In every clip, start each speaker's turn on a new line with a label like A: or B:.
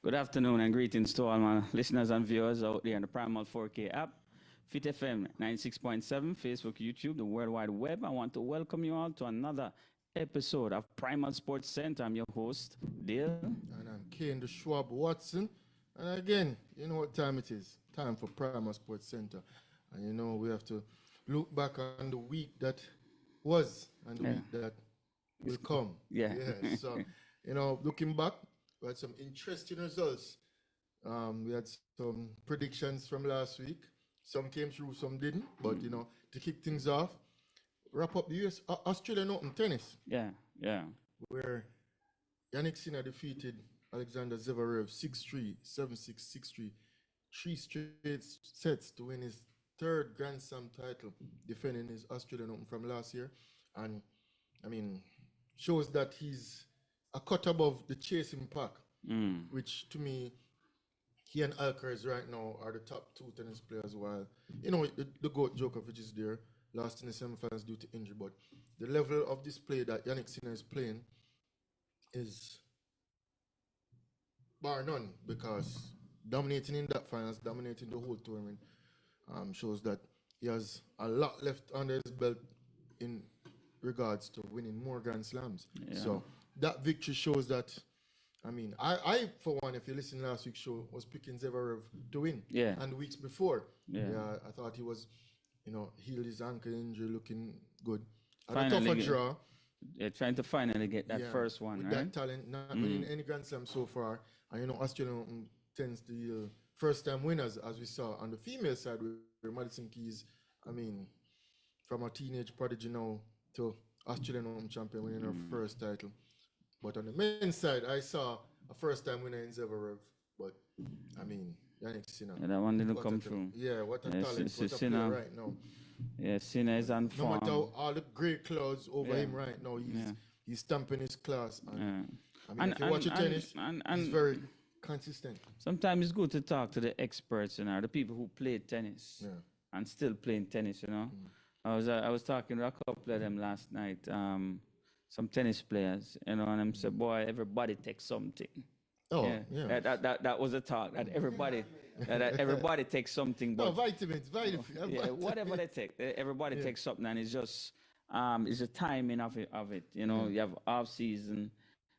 A: Good afternoon and greetings to all my listeners and viewers out there on the Primal 4K app, Fit FM 96.7, Facebook, YouTube, the World Wide Web. I want to welcome you all to another episode of Primal Sports Center. I'm your host, Dale.
B: And I'm Kane the Schwab Watson. And again, you know what time it is. Time for Primal Sports Center. And you know, we have to look back on the week that was and the week that will come.
A: Yeah.
B: So, you know, looking back, we had some interesting results. We had some predictions from last week. Some came through, some didn't. But, you know, to kick things off, wrap up the Australian Open tennis.
A: Yeah.
B: Where Yannick Sinner defeated Alexander Zverev 6-3, 7-6, 6-3, 3 straight sets to win his third Grand Slam title, defending his Australian Open from last year. And, I mean, shows that he's a cut above the chasing pack, which to me, he and Alcaraz right now are the top two tennis players, while, you know, the GOAT Djokovic is there, lost in the semifinals due to injury. But the level of display that Yannick Sinner is playing is bar none, because dominating in that finals, dominating the whole tournament, shows that he has a lot left under his belt in regards to winning more Grand Slams.
A: Yeah.
B: So that victory shows that, I mean, I for one, if you listen to last week's show, was picking Zverev to win.
A: Yeah.
B: And weeks before,
A: Yeah.
B: I thought he was, you know, healed his ankle injury, looking good. And
A: Finally
B: a tougher draw.
A: They're trying to finally get that first one,
B: with
A: right?
B: that talent, not winning any Grand Slam so far. And, you know, Australia tends to yield first-time winners, as we saw on the female side, where Madison Keys, I mean, from a teenage prodigy now to Australian Open champion, winning her first title. But on the men's side, I saw a first-time winner in Zverev. But, I mean, Yannick Sinner.
A: Yeah, that one didn't come through.
B: Yeah, what a talent, what a
A: Sinner,
B: player right now.
A: Yeah, Sinner is on form.
B: No matter all the great clouds over him right now, he's stamping his class. And, I mean, if you watch the tennis, he's very consistent.
A: Sometimes it's good to talk to the experts, you know, the people who play tennis and still playing tennis, you know. I was talking to a couple of them last night, some tennis players, you know, and I said, boy, everybody takes something.
B: Oh, yeah.
A: That was a talk, that everybody everybody takes something. But,
B: vitamins.
A: Whatever they take, everybody takes something, and it's just the timing of it. You know, you have off season,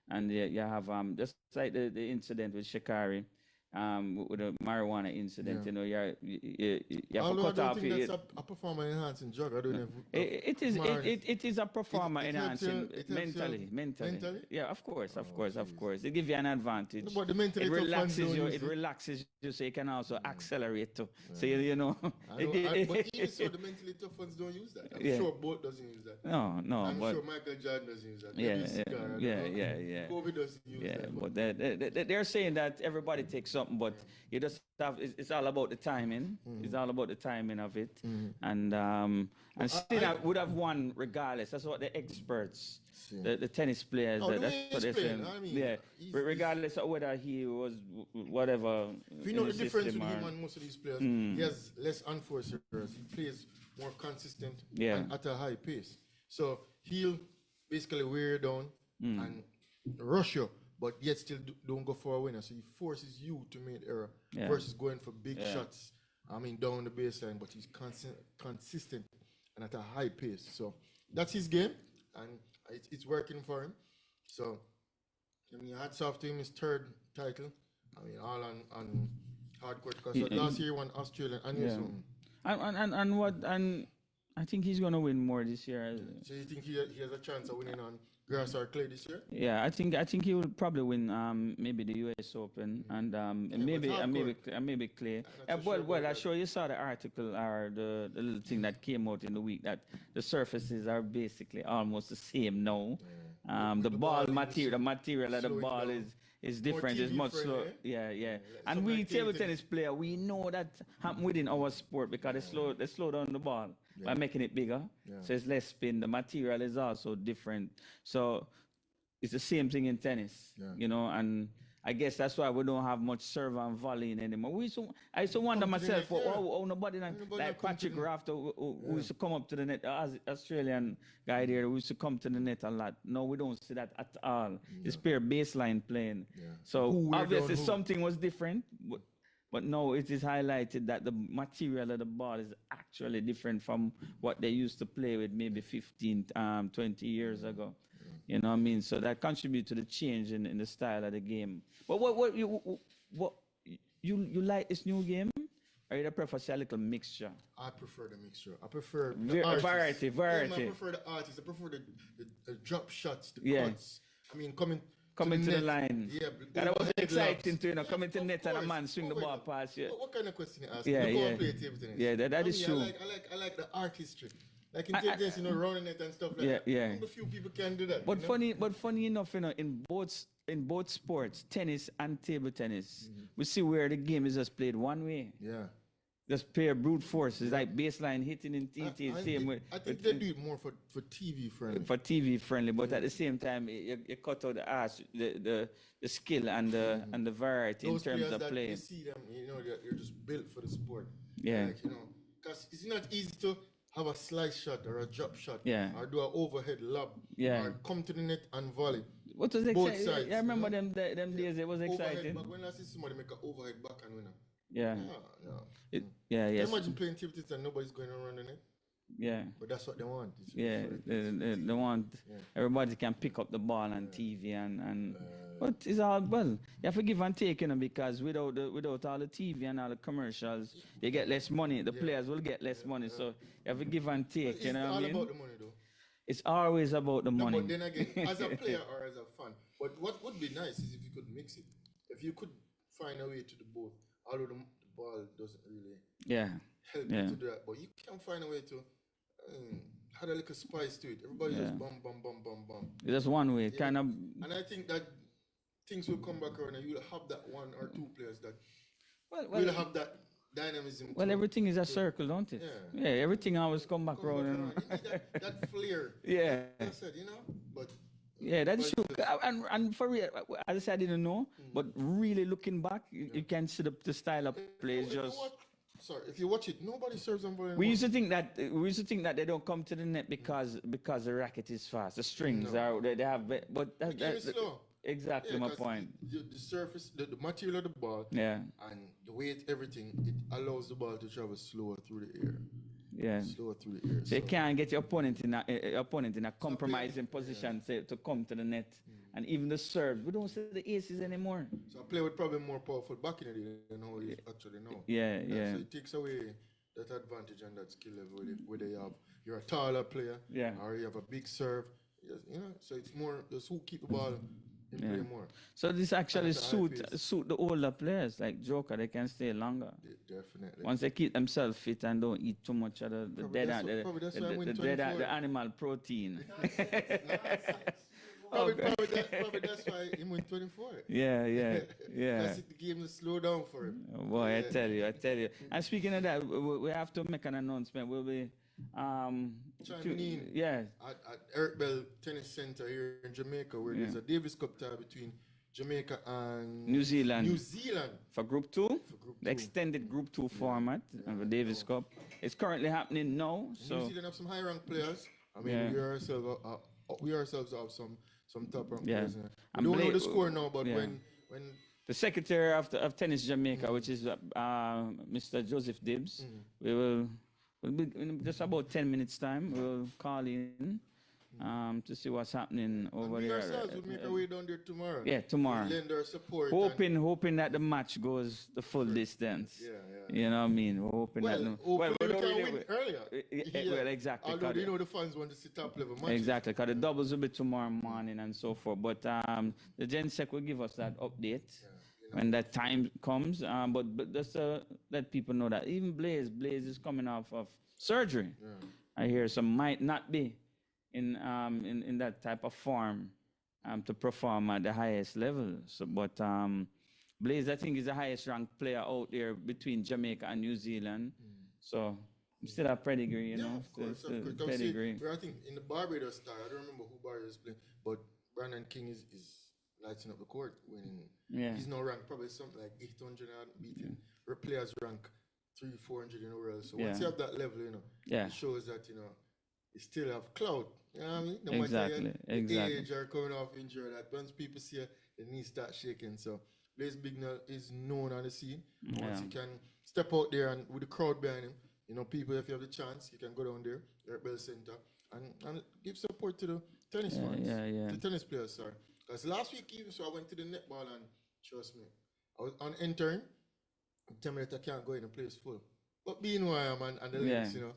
A: and you have just like the incident with Shikari, with the marijuana incident. You know, you have to cut off.
B: I don't think that's a performer enhancing drug. I don't know.
A: It is a performer enhancing mentally. Yeah, of course. It gives you an advantage.
B: But the mentally
A: it relaxes you.
B: It
A: It relaxes you, so you can also accelerate too. So you know.
B: But even so, the mentally tough ones don't use that. I'm sure Bolt doesn't use that.
A: No.
B: I'm sure Michael Jordan doesn't use that.
A: Yeah.
B: Kobe doesn't use that.
A: But they're saying that everybody takes something, but you just have. It's all about the timing. It's all about the timing of it, and Sinner would have won regardless. That's what the experts, the tennis players, that's what they're saying.
B: I mean,
A: regardless of whether he was whatever.
B: If you know the difference between him and most of these players, he has less unforced errors. He plays more consistent and at a high pace. So he'll basically wear you down and rush you, but yet still don't go for a winner. So he forces you to make error versus going for big shots. I mean, down the baseline, but he's consistent and at a high pace. So that's his game, and it's working for him. So, I mean, hats off to him, his third title. I mean, all on hardcore, because last year he won Australia and his own.
A: And I think he's gonna win more this year.
B: So you think he has a chance of winning on grass or clay this year?
A: Yeah, I think he will probably win maybe the U.S. Open and maybe clay. Well, I'm sure you saw the article or the little thing that came out in the week that the surfaces are basically almost the same now. The ball material, the material of the ball is different. It's much slow. Yeah. And we table tennis player, we know that happen within our sport because they slow down the ball by making it bigger. So it's less spin. The material is also different. So it's the same thing in tennis, you know, and I guess that's why we don't have much serve and volleying anymore. I used to wonder myself, how nobody, like Patrick Rafter, who used to come up to the net, Australian guy there, who used to come to the net a lot. No, we don't see that at all. It's pure baseline playing. So obviously something was different, but no, it is highlighted that the material of the ball is actually different from what they used to play with maybe 15, 20 years ago. You know what I mean? So that contributes to the change in the style of the game. But what you like this new game? Or you prefer a little mixture?
B: I prefer the mixture. I prefer the
A: variety.
B: Yeah, I prefer the artists. I prefer the drop shots, the cuts. I mean, coming
A: to the line.
B: Yeah,
A: that was exciting to coming to the net and a man swing the ball past you.
B: What kind of question you ask? You go and play table tennis.
A: Yeah, that is true.
B: I like the artistry. Like in table tennis, running it and stuff like that.
A: Yeah.
B: A few people can do that.
A: But funny enough, in both sports, tennis and table tennis, we see where the game is just played one way.
B: Yeah.
A: Just pure brute force. It's like baseline hitting in TT.
B: I think they do it more for TV friendly.
A: For TV friendly, but at the same time, you cut out the ass, the skill and the variety
B: Those
A: in terms of
B: that
A: playing.
B: You see them, they're just built for the sport.
A: Yeah.
B: Because it's not easy to have a slice shot or a drop shot.
A: Yeah.
B: Or do an overhead lob.
A: Yeah.
B: Or come to the net and volley.
A: What was
B: both
A: exciting?
B: sides.
A: I remember them days. It was exciting.
B: But when I see somebody make an overhead back and winner.
A: Yeah.
B: Yes. Imagine playing table tennis and nobody's going around the net.
A: Yeah.
B: But that's what they want.
A: They want everybody can pick up the ball on TV and but it's all you have to give and take, because without all the TV and all the commercials, they get less money. The players will get less money, so you have to give and take.
B: It's all
A: what I mean?
B: about the money, though.
A: It's always about the money.
B: But then again, as a player or as a fan, but what would be nice is if you could mix it. If you could find a way to do both, although the ball doesn't really help you to do that, but you can find a way to add a little spice to it. Everybody just bum.
A: It's just one way, kind of.
B: And I think that things will come back around and you'll have that one or two players that will have that dynamism.
A: Well, everything is a circle, don't it? Yeah, everything always come back around.
B: You need that flair.
A: Yeah.
B: I said, but...
A: Yeah, that's true. And for real, as I said, I didn't know, but really looking back, you can see the style of play just...
B: If you watch it, nobody serves them very
A: We used to think that they don't come to the net because the racket is fast, the strings are they have, but that's
B: slow.
A: Exactly my point.
B: The surface, the material of the ball, and the weight, everything, it allows the ball to travel slower through the air.
A: Yeah.
B: Slower through the air.
A: So you can't get your opponent in a compromising position to come to the net. And even the serve, we don't see the aces anymore.
B: So I play with probably more powerful back in the day than how you actually know.
A: Yeah.
B: So it takes away that advantage and that skill level whether you're a taller player or you have a big serve. So it's more just who keep the ball in play more.
A: So this actually suit the older players like Joker. They can stay longer.
B: Definitely.
A: Once they keep themselves fit and don't eat too much of the animal protein.
B: Probably that's why he went 24.
A: Yeah.
B: That's it, the game is slow down for him.
A: Boy, I tell you. And speaking of that, we have to make an announcement. We'll be
B: chiming in at Eric Bell Tennis Center here in Jamaica, where there's a Davis Cup tie between Jamaica and
A: New Zealand for Group 2, the extended Group 2 format of the Davis Cup. It's currently happening now. So
B: New Zealand have some high-ranked players. I mean, we ourselves have some top-ranked players. We don't know the score now, but when
A: the Secretary of Tennis Jamaica, which is Mr. Joseph Dibbs, we'll be in just about 10 minutes time. We'll call in to see what's happening over there.
B: We ourselves will make our way down there tomorrow.
A: Yeah, tomorrow.
B: We'll lend our support.
A: Hoping that the match goes the full distance.
B: Yeah.
A: You know what I mean? We're hoping
B: we can win earlier.
A: Well, exactly.
B: Although the fans want to see top level matches.
A: Exactly, because the doubles will be tomorrow morning and so forth. But the GenSec will give us that update when that time comes. But just to let people know that even Blaze is coming off of surgery. Yeah. I hear some might not be in that type of form to perform at the highest level. So, but Blaze, I think, is the highest ranked player out there between Jamaica and New Zealand. So still a pedigree, you know.
B: Of course.
A: Pedigree.
B: I think in the Barbados style, I don't remember who Barbados playing, but Brandon King is lighting up the court, winning.
A: Yeah.
B: He's now ranked probably something like 800 and beating. Her players rank 300-400 in the world. So once you have that level, it shows that you still have clout. You know what I mean? No matter your age or coming off injury, that once people see you, the knees start shaking. So Blaze Bignell is known on the scene. Once he can step out there and with the crowd behind him, people, if you have the chance, you can go down there, Art Bell Center, and give support to the tennis fans, the tennis players, sorry. Because last week even so I went to the netball and trust me, I was on entering, tell me that I can't go in, the place full. But being who I am and the links, still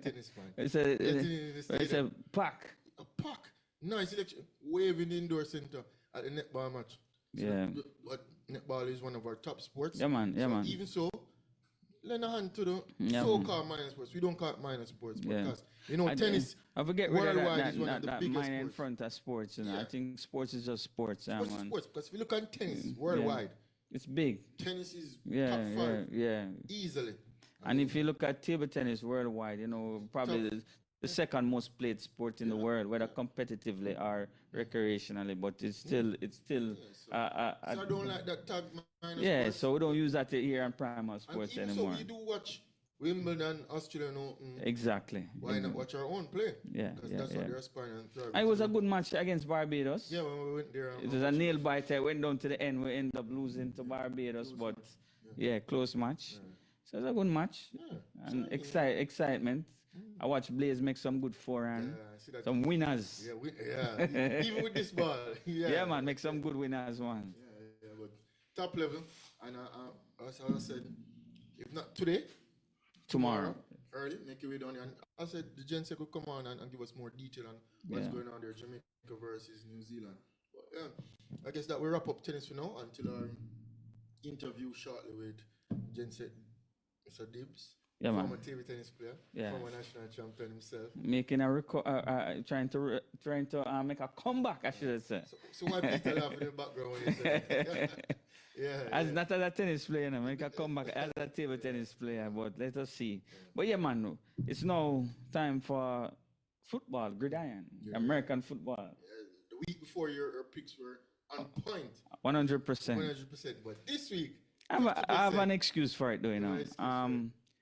B: tennis fan.
A: It's a pack.
B: A pack. Nice election. Waving the indoor center at the netball match. So but netball is one of our top sports.
A: Yeah, man.
B: Even so, lend a hand to the so-called minor sports. We don't call it minor sports because tennis.
A: I forget
B: worldwide is one of the
A: that
B: biggest
A: minor in
B: sports.
A: front of sports. I think sports is just sports.
B: Sports is sports. Because if you look at tennis worldwide,
A: it's big.
B: Tennis is top 5. Easily.
A: And if you look at table tennis worldwide, probably the second most played sport in the world, whether competitively or recreationally, but it's still.
B: So I don't like that tag minor sports.
A: So we don't use that here in Primal Sports anymore.
B: So we do watch Wimbledon, Australian Open.
A: Exactly.
B: Why not watch our own play?
A: Because
B: that's what they're aspiring and thriving.
A: It was a good match against Barbados.
B: Yeah, when we went there.
A: It was a nail biter. Went down to the end. We ended up losing to Barbados, but close match. So it was a good match. And excitement. I watched Blaze make some good forehand. Some winners.
B: Even with this ball.
A: Man, make some good winners, man.
B: But top level. And as I said, if not today, tomorrow early, make your way down here. And I said the gents could come on and give us more detail on what's going on there, Jamaica versus New Zealand. But I guess that we wrap up tennis for now until our interview shortly with Jensen Mr. Dibbs. Former table tennis player, former national champion himself. Making
A: trying to make a comeback, I should say.
B: So why people laugh in the background when you say
A: Not as a tennis player, make a comeback as a table tennis player, but let us see. But man, it's now time for football, gridiron, American football.
B: The week before your picks were on point.
A: 100%.
B: 100%. But this week,
A: I have an excuse for it, though,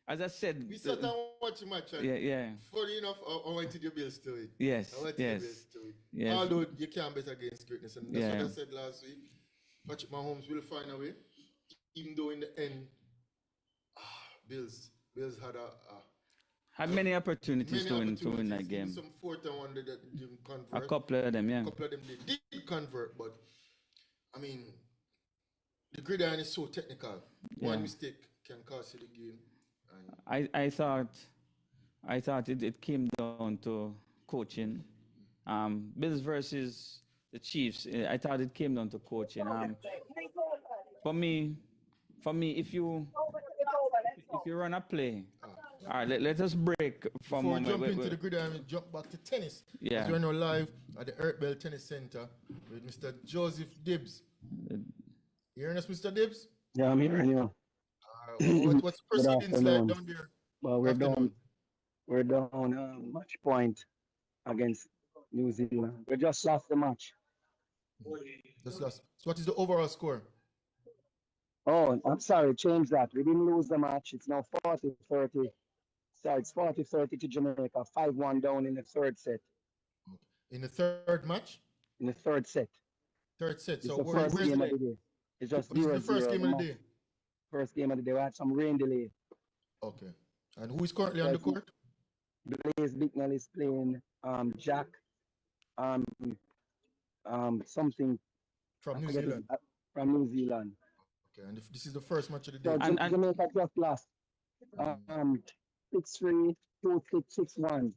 A: as I said,
B: we sat and watched the match. Funny enough, I wanted your Bills to it.
A: Yes.
B: Although you can't bet against greatness, and that's what I said last week. Patrick Mahomes will find a way, even though in the end, Bills
A: had many opportunities to win that game.
B: Some 4th and 1 that didn't convert.
A: A couple of them,
B: A couple of them they did convert, but I mean, the gridiron is so technical. One mistake can cost you the game.
A: I thought it came down to coaching. Bills versus the Chiefs. I thought it came down to coaching. For me, if you run a play, all right, let us break from.
B: Before we jump into the gridiron, we jump back to tennis. As we're now live at the Art Bell Tennis Center with Mr. Joseph Dibbs. You hearing us, Mr. Dibbs?
C: Yeah, I'm hearing you.
B: What's the proceedings like down there?
C: Well, we're down match point against New Zealand. We just lost the match.
B: Just lost. So what is the overall score?
C: Oh, I'm sorry, change that. We didn't lose the match. It's now 40-30. Sorry, it's 40-30 to Jamaica. 5-1 down in the third set.
B: In the third match?
C: In the third set.
B: Third set.
C: It's
B: so
C: the first game of the day. It's just
B: the first game of the day.
C: First game of the day. We had some rain delay.
B: Okay. And who is currently on the court?
C: Blaze Bignell is playing Jack something
B: from New Zealand.
C: From New Zealand.
B: Okay, and this is the first match of the day.
C: So Jamaica just lost 6-3, 2-6, 6-1.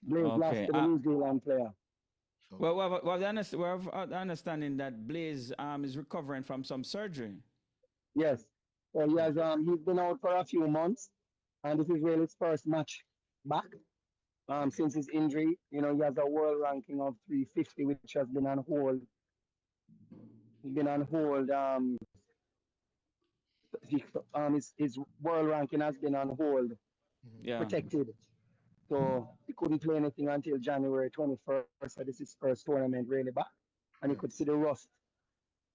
C: Blaze lost to the New Zealand player.
A: Well, we have understanding that Blaze is recovering from some surgery.
C: Yes. So he has he's been out for a few months, and this is really his first match back since his injury. He has a world ranking of 350, which has been on hold. He's been on hold. His world ranking has been on hold, protected. So he couldn't play anything until January 21st. So this is his first tournament really back. And you
B: Yeah.
C: could see the rust,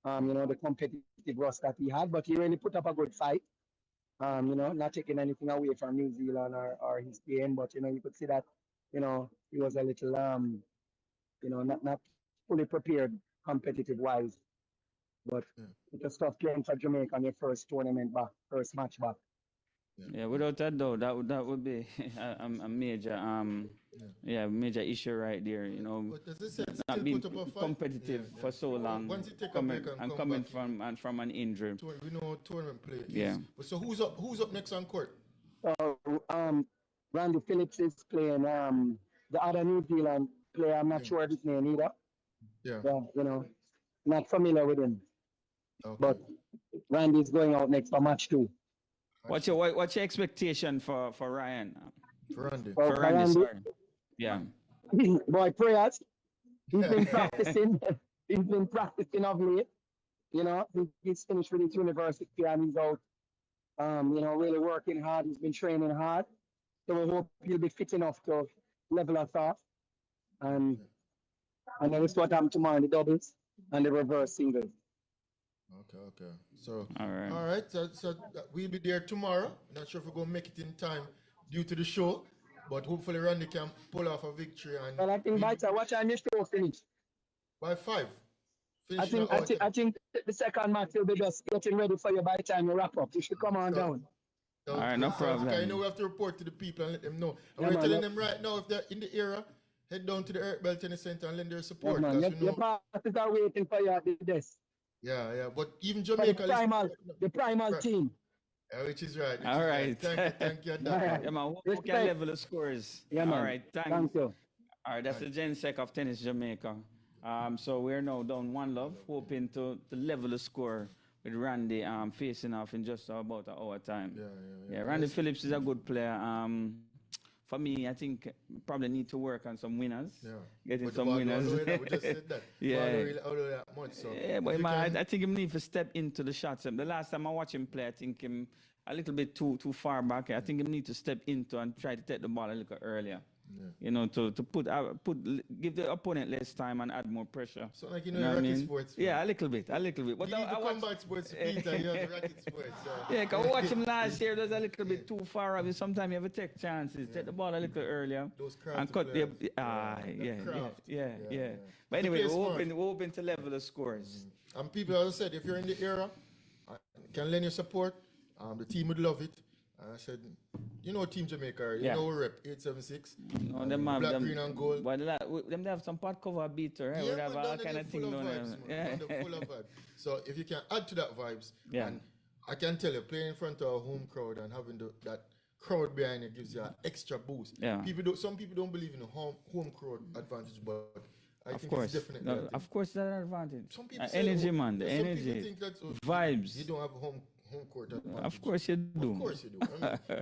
C: the competitive rust that he had. But he really put up a good fight. Not taking anything away from New Zealand or his game, but you could see that, he was a little not fully prepared competitive wise. But
B: Yeah.
C: it's a tough game for Jamaica on your first tournament back, first match back.
B: Yeah.
A: Yeah, without that though, that would be a major
B: Yeah.
A: yeah, major issue right there. You know,
B: But as I said,
A: not
B: still
A: being
B: put up a fight. Yeah,
A: competitive
B: yeah.
A: for so long,
B: Once you take a
A: coming
B: break and
A: and
B: come
A: coming
B: back,
A: from an injury.
B: we know tournament play
A: Yeah.
B: is. But so who's up next on court?
C: So Randy Phillips is playing the other New Zealand player. I'm not
B: Yeah.
C: sure of his name either.
B: Yeah.
C: Yeah, not familiar with him.
B: Okay.
C: But Randy is going out next for match two.
A: What's your expectation for Ryan?
B: For Randy.
C: For
A: For Randy,
C: Randy,
A: sorry. Yeah.
C: boy, prayers. He's been practicing. He's been practicing of late. He's finished with his university and he's out. Really working hard. He's been training hard. So we hope he'll be fit enough to level us off. And and then it's what happened tomorrow in the doubles and the reverse singles.
B: Okay. So,
A: All right.
B: all right. So we'll be there tomorrow. Not sure if we're gonna make it in time due to the show, but hopefully Randy can pull off a victory and
C: Well, I think by what time your show finish?
B: by 5.
C: I
B: Finishing
C: think
B: at
C: I
B: our
C: think
B: time.
C: I think the second match will be just getting ready for you by the time you wrap up. You should come on
B: So,
C: down.
A: All
B: sounds
A: right,
B: good.
A: no
B: Sounds good. I
A: problem.
B: know we have to report to the people and let them know. And
C: Yeah,
B: we're
C: man.
B: telling them right now if they're in the area, head down to the Earth Bell Tennis Center and lend their
C: Yeah,
B: support.
C: man.
B: Because we
C: Your
B: know,
C: parties are waiting for you at the desk.
B: yeah. But even
C: For
B: Jamaica, listen,
C: the primal
B: right,
C: team.
B: which is right. Which
A: All
B: is right.
A: right.
B: Thank you,
C: All
B: that man.
C: right.
A: Yeah, man. Who can
C: Respect.
A: level the scores?
C: Yeah,
A: All
C: man.
A: right. Thanks.
C: Thank you.
A: All right, that's the Gen Sec of Tennis Jamaica. So we're now down 1-love, hoping to level the score with Randy facing off in just about an hour time.
B: Yeah.
A: Randy Phillips is a good player. For me, I think probably need to work on some winners.
B: Yeah.
A: Getting
B: But
A: some
B: ball
A: winners.
B: don't know, we just said that.
A: Yeah.
B: Ball don't really outdo that much. So
A: Yeah,
B: if
A: but
B: you
A: man,
B: can-
A: I think he need to step into the shots. The last time I watched him play, I think him a little bit too far back. I think he need to step into and try to take the ball a little earlier.
B: Yeah.
A: To give the opponent less time and add more pressure.
B: So like
A: You know what I
B: racket
A: mean?
B: sports.
A: Yeah, a little bit. But
B: You need
A: I
B: the
A: watch,
B: combat sports, Peter. You have the racket sports. So.
A: yeah, 'cause I watched him last year. There's a little bit too far of it. Sometimes you have to take chances, take the ball a little earlier,
B: Those
A: and
B: crafty
A: cut the
B: players.
A: yeah.
B: Yeah.
A: But anyway,
B: play
A: we're
B: smart.
A: hoping to level the scores.
B: And people, as I said, if you're in the era, can lend your support. The team would love it. And I said, Team Jamaica,
A: Yeah.
B: we rep 876.
A: No, them have
B: Black,
A: them,
B: green, and gold.
A: but them they have some pot cover beater, right?
B: Yeah,
A: We have
B: man,
A: all
B: down
A: kind
B: there
A: of
B: full
A: thing
B: of
A: down
B: vibes,
A: there.
B: man. Down there full of vibes. So if you can add to that vibes,
A: Yeah.
B: and I can tell you, playing in front of a home crowd and having that crowd behind you gives you an extra boost.
A: Yeah.
B: Some people don't believe in the home crowd advantage, but I
A: Of
B: think
A: course,
B: it's definitely. a thing.
A: of course, that's an advantage.
B: Some people say,
A: Energy, man, the
B: some
A: energy,
B: people think that
A: vibes.
B: you don't have a home court advantage.
A: Of course you do.
B: Of course you do.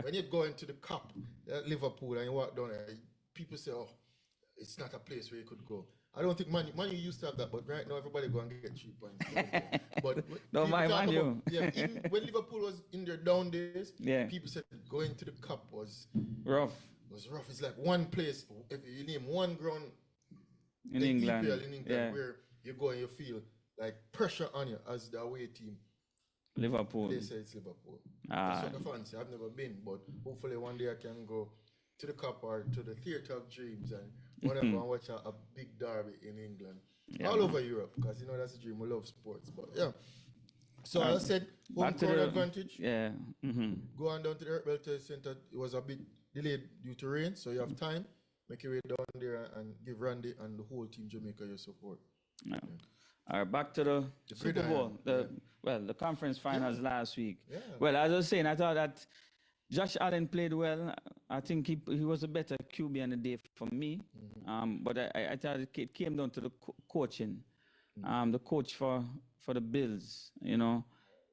B: When you go into the cup at Liverpool and you walk down there, people say, "Oh, it's not a place where you could go." I don't think Man U used to have that, but right now everybody go and get 3 points. But
A: No,
B: people
A: Man
B: talk
A: U.
B: about- yeah, even when Liverpool was in their down days,
A: Yeah.
B: people said going to the cup was
A: Rough
B: rough. It's like one place. If you name one ground
A: in
B: EPL
A: England.
B: in England
A: Yeah,
B: where you go and you feel like pressure on you as the away team.
A: Liverpool.
B: They say it's Liverpool.
A: Ah.
B: That's what the fans say. I've never been, but hopefully one day I can go to the cup or to the Theatre of Dreams and whatever and watch a big derby in England.
A: Yeah,
B: all
A: man.
B: over Europe, because that's the dream. We love sports. But yeah. So as I said, home
A: Back to
B: crowd
A: the
B: advantage.
A: Yeah. Mm-hmm.
B: Go on down to the Earth Bell Center. It was a bit delayed due to rain, so you have time. Make your way down there and give Randy and the whole team Jamaica your support.
A: Yeah. All right, back to the Super Bowl.
B: gridiron,
A: The conference finals last week.
B: Yeah.
A: Well, as I was saying, I thought that Josh Allen played well. I think he was a better QB on the day for me. But I thought it came down to the coaching. The coach for the Bills,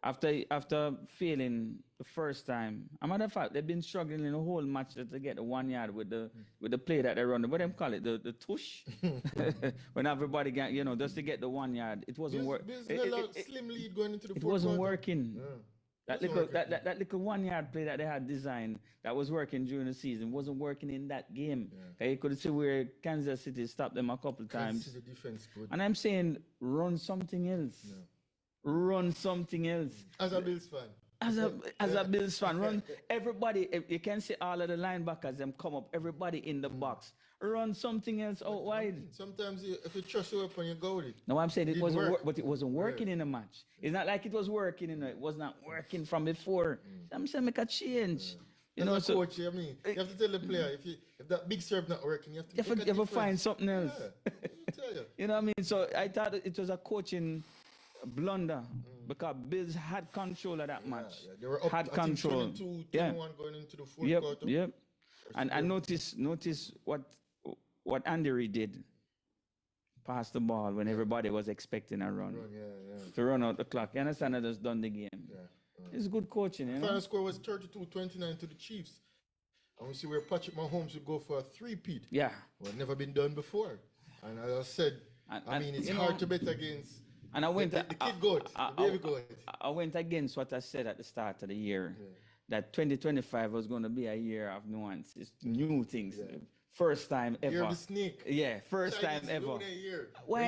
A: after failing the first time. A matter of fact, they've been struggling in the whole match to get the 1 yard with the play that they run. What them call it? The tush? When everybody got, just to get the 1 yard. It wasn't working.
B: Bills held a slim lead going into the
A: It
B: fourth
A: wasn't
B: quarter.
A: working.
B: Yeah.
A: That little 1 yard play that they had designed that was working during the season wasn't working in that game. You could see where Kansas City stopped them a couple times.
B: Kansas City defense good.
A: And I'm saying, run something else. Run something else.
B: As a Bills fan.
A: As a Bills fan, run everybody. You can see all of the linebackers them come up. Everybody in the box. Run something else out wide.
B: Sometimes if you trust your weapon, you go with it.
A: No, I'm saying it wasn't but it wasn't working in the match. It's not like it was working it was not working from before. I'm saying make a change. You know,
B: so coach, I mean, you have to tell the player if that big serve not working, you have to
A: find something else.
B: Tell you.
A: You know what I mean? So I thought it was a coaching blunder because Bills had control of that match.
B: They were up,
A: had control.
B: 22, 21 going into the fourth quarter.
A: Yep. And notice what Andy Reid did. Pass the ball when everybody was expecting a run. To run out the clock. You understand? I just done the game. It's good coaching.
B: The final score was 32-29 to the Chiefs. And we see where Patrick Mahomes would go for a three-peat.
A: Yeah.
B: Well, never been done before. And as I said, it's hard to bet against.
A: And I went
B: the kid goat, the baby goat.
A: I went against what I said at the start of the year. That 2025 was going to be a year of nuances, new things. First time ever.
B: Year of the snake.
A: Yeah, first
B: Chinese
A: time ever.
B: Year.
A: Why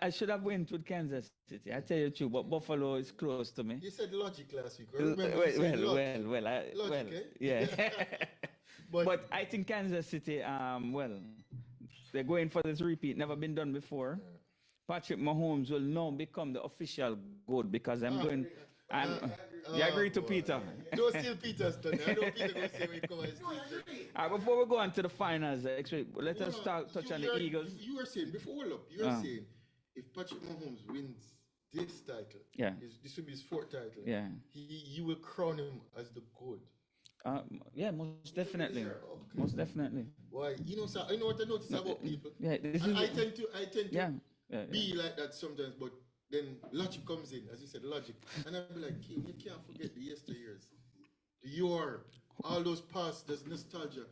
A: I should have went with Kansas City. I tell you the truth, but Buffalo is close to me.
B: You said logic last week.
A: Well, yeah. but I think Kansas City, they're going for this repeat. Never been done before. Patrick Mahomes will now become the official GOAT because I'm going. You agree to Peter?
B: Don't steal Peter's turn. I know Peter going to say when he comes and
A: before we go on to the finals, let us touch on the Eagles.
B: You were saying, before you were saying, if Patrick Mahomes wins this title, this will be his fourth title, you will crown him as the GOAT.
A: Most definitely. Most definitely.
B: Why? You know what I notice about people?
A: I
B: tend to be like that sometimes, but then logic comes in, as you said, logic. And I'll be like, King, you can't forget the yesteryears. All those past, there's nostalgia.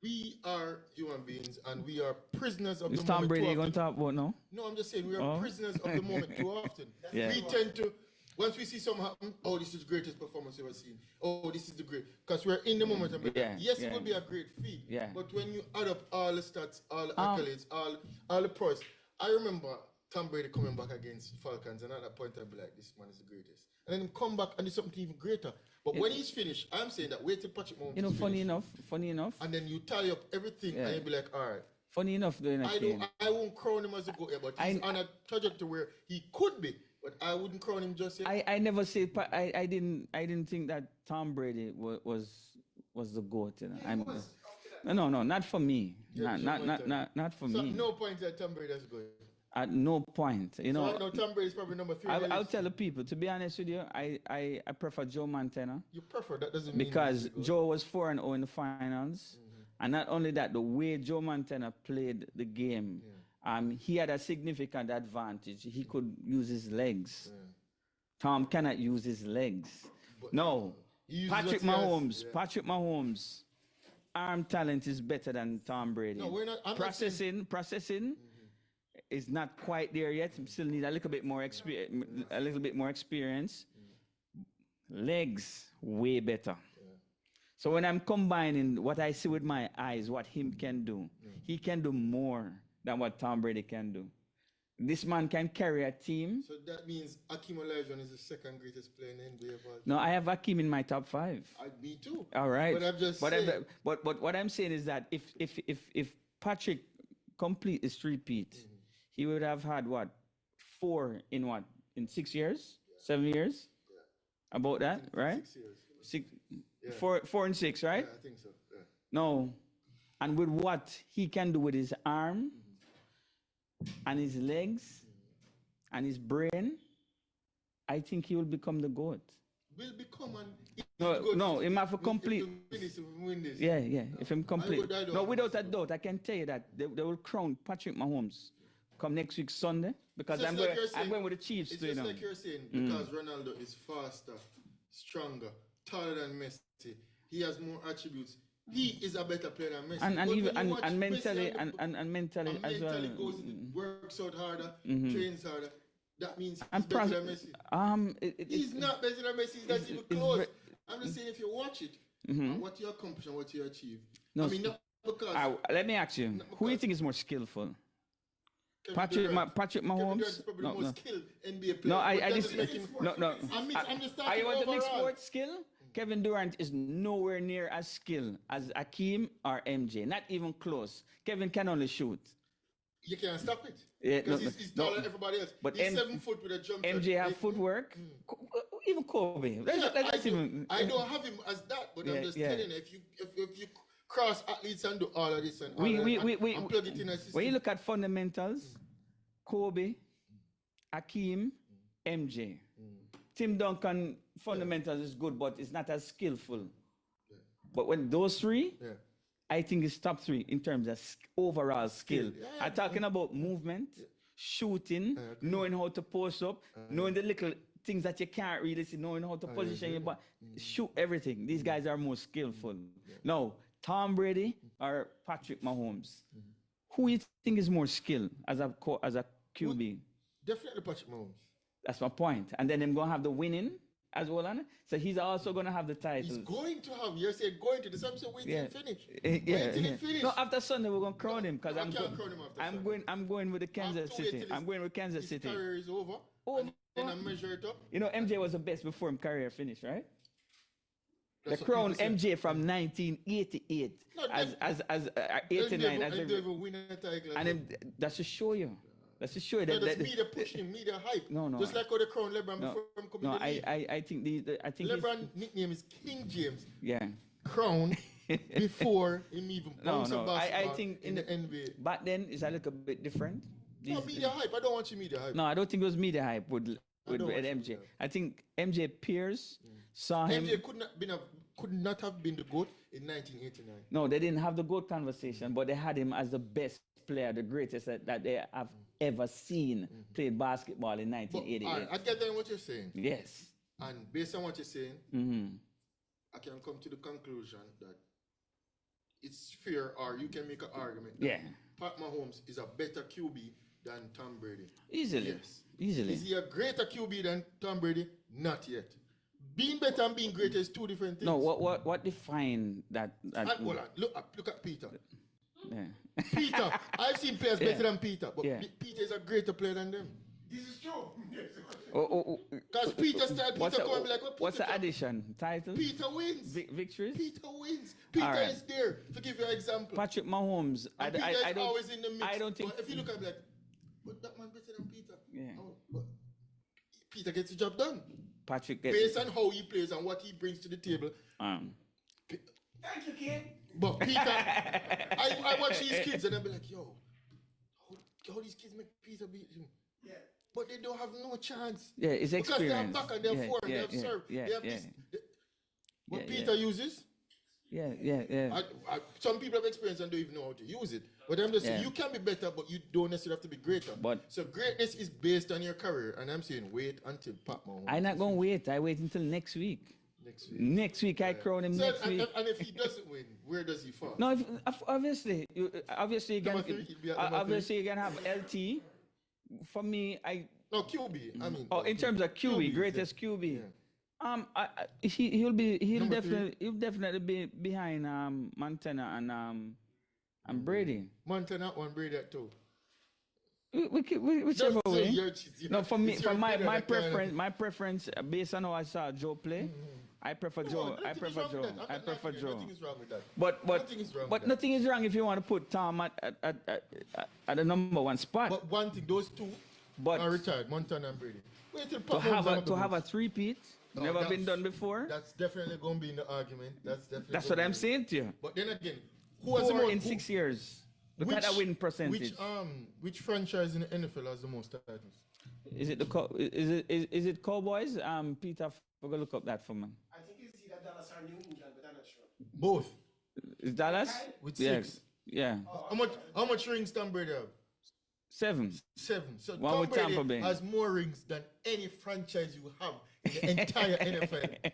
B: We are human beings and we are prisoners of the moment.
A: Tom Brady going to talk about now?
B: No, I'm just saying we are prisoners of the moment too often. We tend to, once we see something happen, this is the greatest performance we've ever seen. This is the great. Because we're in the moment. And it will be a great feat. But when you add up all the stats, all the accolades, all the pros, I remember Tom Brady coming back against Falcons, and at that point I'd be like, this man is the greatest. And then come back and do something even greater. But when he's finished, I'm saying that wait till Patrick Mahomes
A: funny enough.
B: And then you tally up everything and you'll be like, all right.
A: Funny enough,
B: I won't crown him as a GOAT, but he's on a trajectory where he could be. But I wouldn't crown him just yet.
A: I never said I didn't think that Tom Brady was the GOAT. No, not for me. Not for me.
B: No point that Tom Brady is good.
A: At no point,
B: So no, Tom Brady is probably number 3.
A: I'll tell the people, to be honest with you, I prefer Joe Montana.
B: You prefer, that doesn't mean
A: because Joe was 4-0 in the finals. And not only that, the way Joe Montana played the game, he had a significant advantage. He could use his legs. Tom cannot use his legs. No, Patrick Mahomes, arm talent is better than Tom Brady.
B: No, we're not.
A: Processing is not quite there yet. Still need a little bit more experience. Legs way better. So when I'm combining what I see with my eyes, what him can do, he can do more than what Tom Brady can do. This man can carry a team.
B: So that means Hakeem Olajuwon is the second greatest player in the NBA of all time.
A: No, I have Hakeem in my top 5.
B: Me too.
A: All right.
B: But I'm just saying.
A: But what I'm saying is that if Patrick complete his three-peat, he would have had 4 in 6 years, 7 years, about that, right?
B: 6 years.
A: 4 and 6, right?
B: Yeah, I think so. Yeah.
A: No, and with what he can do with his arm and his legs and his brain, I think he will become the GOAT.
B: Will become
A: No, he have to complete.
B: Win this.
A: Yeah. If him complete. No, without a doubt, I can tell you that they will crown Patrick Mahomes come next week Sunday because I'm going with the Chiefs.
B: It's just like you're saying, because Ronaldo is faster, stronger, taller than Messi. He has more attributes. He is a better player than Messi.
A: And mentally as well.
B: Goes works out harder, trains harder. that means he's better than Messi. He's not better than Messi. He's not even close. I'm just saying, if you watch it, what you accomplish and what you achieve.
A: No,
B: I mean, not because.
A: Let me ask you, who do you think is more skillful? Patrick Mahomes?
B: Is probably the most skilled NBA player.
A: No,
B: I'm just talking
A: you want the mixed
B: overall.
A: sports skill? Kevin Durant is nowhere near as skilled as Hakeem or MJ. Not even close. Kevin can only shoot.
B: You can't stop it.
A: Yeah,
B: Because he's taller than everybody else.
A: But
B: he's 7 foot with a jump shot.
A: MJ have footwork. Even Kobe.
B: I don't have him as that, but I'm just telling you, if you cross athletes and do all of this and all and plug it in a system.
A: When you look at fundamentals, Kobe, Hakeem, MJ. Tim Duncan fundamentals is good, but it's not as skillful. Yeah. But when those three, I think it's top three in terms of overall skill. Yeah, I'm talking about movement, shooting, knowing how to post up, knowing the little things that you can't really see, knowing how to position your body, shoot everything. These guys are more skillful. Now, Tom Brady or Patrick Mahomes, who you think is more skilled as a QB?
B: Definitely Patrick Mahomes.
A: That's my point. And then I'm going to have the winning as well. So he's also going to have the title.
B: He's going to have. You're saying going to. The same wait till he finish.
A: No, after Sunday we're going to crown him because
B: I'm
A: going with the Kansas City. I'm going with Kansas City.
B: His career is over. And I measure it up.
A: You know, MJ was the best before his career finished, right? The crown MJ from 1988 as 89 as and that should show you. Let's just show you that.
B: That's media pushing, media hype.
A: No.
B: Just like how the crown LeBron before him coming
A: No, I think I think
B: LeBron nickname is King James.
A: Yeah.
B: Crown before him even bounce a basketball
A: I think
B: in the NBA.
A: Back then it's a little bit different.
B: No, media hype. I don't want you media hype.
A: No, I don't think it was media hype with MJ. I think MJ Pierce saw him.
B: MJ could not have been the GOAT in 1989.
A: No, they didn't have the GOAT conversation, but they had him as the best player, the greatest that they have ever seen played basketball in 1988.
B: I get what you're saying.
A: Yes.
B: And based on what you're saying, I can come to the conclusion that it's fair, or you can make an argument that Pat Mahomes is a better QB than Tom Brady.
A: Easily.
B: Yes.
A: Easily.
B: Is he a greater QB than Tom Brady? Not yet. Being better and being greater is two different things.
A: No, what define that?
B: Hold on. Look at Peter.
A: Yeah.
B: Peter, I've seen players better than Peter, but Peter is a greater player than them.
D: This is true.
B: Because Peter style, Peter come like what?
A: What's the addition? Title?
B: Peter wins.
A: Victories?
B: Peter wins. Peter is there. To give you an example.
A: Patrick Mahomes.
B: I don't, always in the mix.
A: I don't think.
B: But if you look at it like, but that man better than Peter.
A: Yeah.
B: But Peter gets the job done.
A: Patrick
B: based on how he plays and what he brings to the table.
D: Thank you, kid.
B: But Peter, I watch these kids and I be like, yo, how these kids make Peter beat him?
D: Yeah.
B: But they don't have no chance.
A: Yeah, it's experience.
B: Because they're back and they're forward, they have serve, they have this. What Peter uses.
A: Yeah.
B: Some people have experience and don't even know how to use it. But I'm just saying, you can be better, but you don't necessarily have to be greater. So greatness is based on your career. And I'm saying, wait until Pat Mahomes.
A: I'm not going to wait. I wait until next week. Next week, I crown him next week.
B: And if he doesn't win, where does he fall?
A: No, obviously you can have LT. For me,
B: No, QB. I mean.
A: Oh, in terms of QB, greatest QB. Yeah. He'll definitely be behind Montana and Brady.
B: Montana and Brady at two.
A: Whichever way. No, for me, for my preference, based on how I saw Joe play, I prefer Joe. I prefer Joe.
B: Nothing is wrong with that.
A: But nothing is wrong if you want to put Tom at the number one spot.
B: But one thing, those two are retired, Montana and Brady.
A: To have a three-peat, never been done before.
B: That's definitely going to be in the argument.
A: That's what I'm saying to you.
B: But then again,
A: who has the most in 6 years? Look at that win percentage.
B: Which franchise in the NFL has the most titles?
A: Is it Cowboys? Peter, we're gonna look up that for me.
D: I think it's either Dallas or New England, but I'm not sure.
B: Both.
A: Is Dallas?
B: With 6.
A: Yeah.
B: How much rings Tom Brady have?
A: 7.
B: 7. So
A: one
B: Tom
A: with Tampa Bay
B: Brady has more rings than any franchise you have in the entire NFL.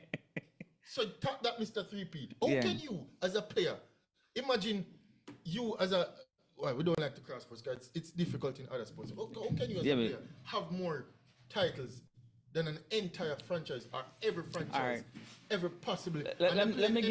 B: So talk that Mr. Three-Peat. How can you, as a player, imagine you as a... Well, we don't like to cross sports because it's difficult in other sports. How can you as a player have more titles than an entire franchise or every franchise ever possibly.
A: Let me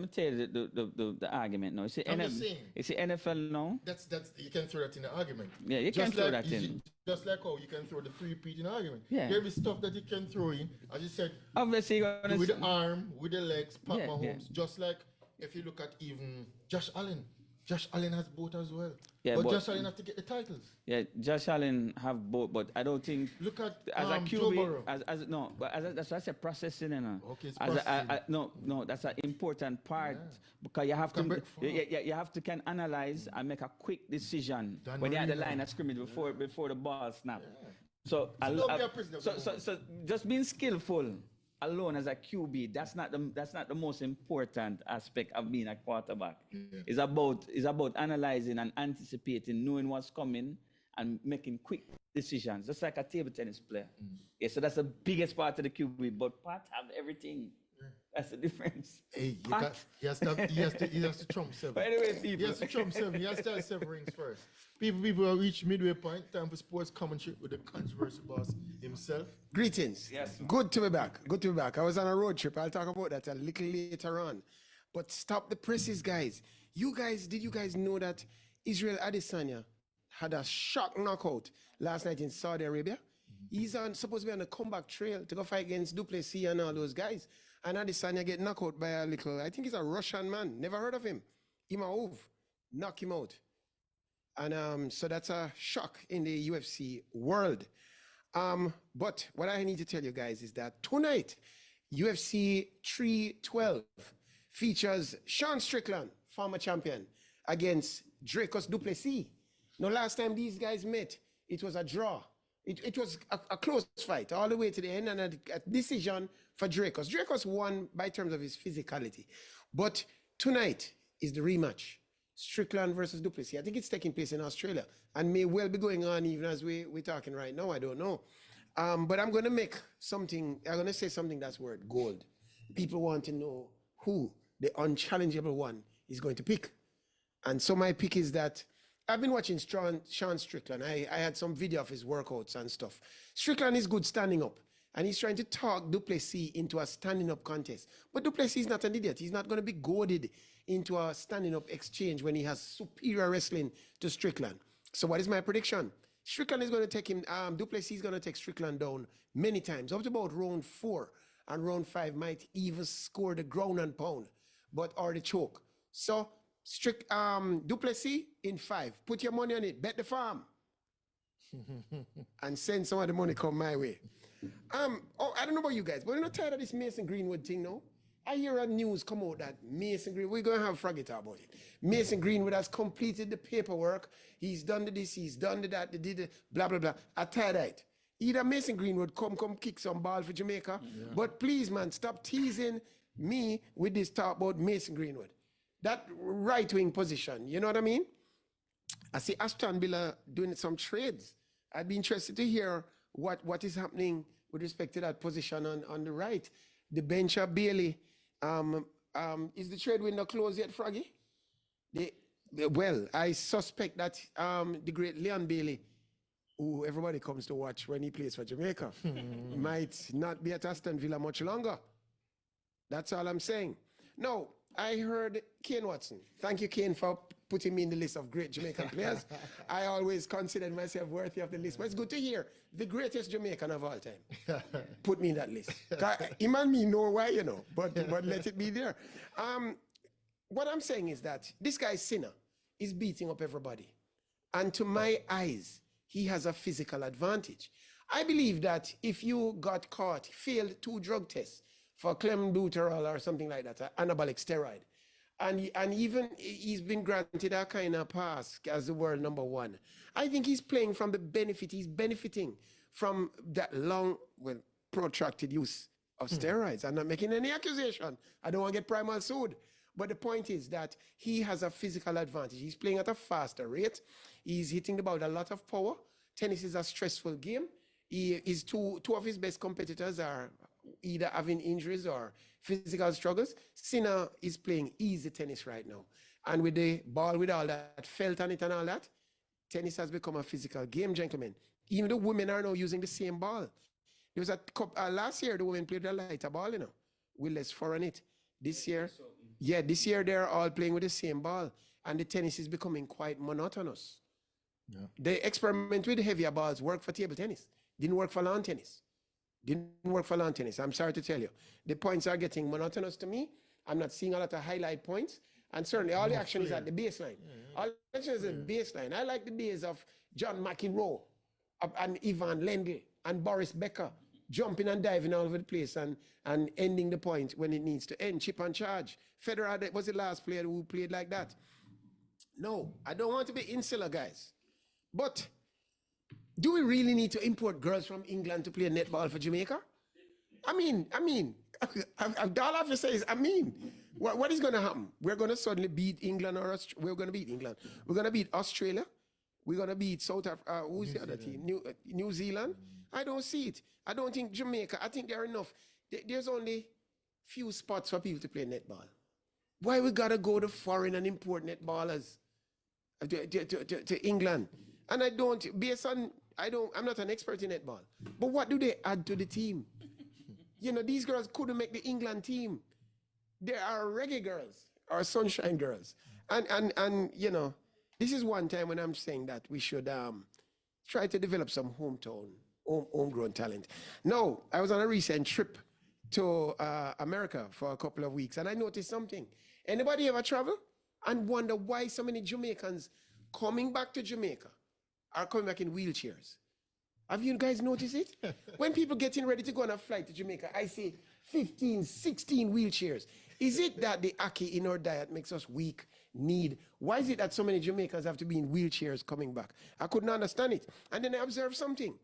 A: tell you the argument now.
B: I'm just saying.
A: You see NFL now.
B: That's you can throw that in the argument.
A: Yeah, you can throw that in.
B: Just like how you can throw the free repeat in the argument.
A: Yeah.
B: There is stuff that you can throw in, as you said.
A: Obviously,
B: with the arm, with the legs, Pat Mahomes. Just like if you look at even Josh Allen. Josh Allen has both as well. Yeah, but Josh Allen have to get the titles.
A: Yeah, Josh Allen have both, but I don't think.
B: Look at
A: as a
B: Joe
A: QB,
B: Burrow.
A: That's why I say processing, you know.
B: Okay, it's processing.
A: No, that's an important part because you have you have to can analyze and make a quick decision when you're at the line of scrimmage before the ball snap. Yeah. So just being skillful alone as a QB, that's not the most important aspect of being a quarterback. Yeah. It's about analyzing and anticipating, knowing what's coming and making quick decisions, just like a table tennis player. Yeah, so that's the biggest part of the QB, but Pat have everything. Yeah. That's the difference.
B: Hey, he has to trump 7.
A: But anyway, people.
B: He has to trump 7. He has to have 7 rings first. People have reached midway point. Time for sports commentary with the controversy boss himself.
E: Greetings.
A: Yes.
E: Good to be back. I was on a road trip. I'll talk about that a little later on. But stop the presses, guys. Did you guys know that Israel Adesanya had a shock knockout last night in Saudi Arabia? He's supposed to be on a comeback trail to go fight against Duplessis and all those guys. And Adesanya get knocked out by a little, I think he's a Russian man. Never heard of him. Imavov. Knock him out. And so that's a shock in the UFC world. But what I need to tell you guys is that tonight, UFC 312 features Sean Strickland, former champion, against Dricus Duplessis. Now, last time these guys met, it was a draw. It was a close fight all the way to the end and a decision for Dricus. Dricus won by terms of his physicality. But tonight is the rematch. Strickland versus Duplessis. I think it's taking place in Australia and may well be going on even as we're talking right now. I don't know. But I'm going to say something that's worth gold. People want to know who the unchallengeable one is going to pick. And so my pick is that I've been watching Sean Strickland. I had some video of his workouts and stuff. Strickland is good standing up. And he's trying to talk Duplessis into a standing up contest. But Duplessis is not an idiot. He's not going to be goaded into a standing up exchange when he has superior wrestling to Strickland. So what is my prediction? Strickland is going to take him, Duplessis is going to take Strickland down many times, up to about round 4. And round 5 might even score the ground and pound, or the choke. So Duplessis in 5. Put your money on it. Bet the farm. And send some of the money come my way. I don't know about you guys, but you're not tired of this Mason Greenwood thing now? I hear a news come out that Mason Greenwood, we're going to have Fraggy talk about it. Mason Greenwood has completed the paperwork. He's done this, he's done that, they did it, blah, blah, blah. I tired of it. Either Mason Greenwood come kick some ball for Jamaica, but please, man, stop teasing me with this talk about Mason Greenwood. That right-wing position, you know what I mean? I see Aston Villa doing some trades. I'd be interested to hear what is happening with respect to that position on the right. The bench of Bailey. Is the trade window closed yet, Froggy? Well, I suspect that the great Leon Bailey, who everybody comes to watch when he plays for Jamaica, might not be at Aston Villa much longer. That's all I'm saying. No, I heard Kane Watson. Thank you, Kane, for putting me in the list of great Jamaican players. I always considered myself worthy of the list. But it's good to hear the greatest Jamaican of all time. Put me in that list. Him and me know why, you know, but let it be there. What I'm saying is that this guy Sinner is beating up everybody. And to my eyes, he has a physical advantage. I believe that if you got caught, failed 2 drug tests for clenbuterol or something like that, an anabolic steroid, and even he's been granted a kind of pass as the world #1. I think he's playing from the benefit. He's benefiting from that long, protracted use of steroids. I'm not making any accusation. I don't want to get Primal sued. But the point is that he has a physical advantage. He's playing at a faster rate. He's hitting the ball with a lot of power. Tennis is a stressful game. Two of his best competitors are either having injuries or physical struggles. Sinner is playing easy tennis right now. And with the ball with all that felt on it and all that, tennis has become a physical game, gentlemen. Even the women are now using the same ball. There was a last year the women played a lighter ball, with less foreign it. This year, this year they're all playing with the same ball, and the tennis is becoming quite monotonous. Yeah. They experiment with heavier balls, work for table tennis, didn't work for lawn tennis. I'm sorry to tell you. The points are getting monotonous to me. I'm not seeing a lot of highlight points. And certainly all the action is at the baseline. All the action is at the baseline. I like the days of John McEnroe and Ivan Lendl and Boris Becker jumping and diving all over the place and ending the point when it needs to end. Chip and charge. Federer was the last player who played like that. No, I don't want to be insular, guys. But do we really need to import girls from England to play netball for Jamaica? I mean, all I have to say is, what is going to happen? We're going to suddenly beat England we're going to beat England. We're going to beat Australia. We're going to beat South Africa. Who's the other team? New Zealand. I don't see it. I don't think Jamaica. I think there are enough. There's only few spots for people to play netball. Why we got to go to foreign and import netballers to England? And I'm not an expert in netball. But what do they add to the team? These girls couldn't make the England team. There are reggae girls or sunshine girls. And this is one time when I'm saying that we should try to develop some homegrown talent. No, I was on a recent trip to America for a couple of weeks, and I noticed something. Anybody ever travel and wonder why so many Jamaicans coming back to Jamaica are coming back in wheelchairs? Have you guys noticed it? When people getting ready to go on a flight to Jamaica, I see 15, 16 wheelchairs. Is it that the ackee in our diet makes us weak, why is it that so many Jamaicans have to be in wheelchairs coming back? I couldn't understand it. And then I observed something.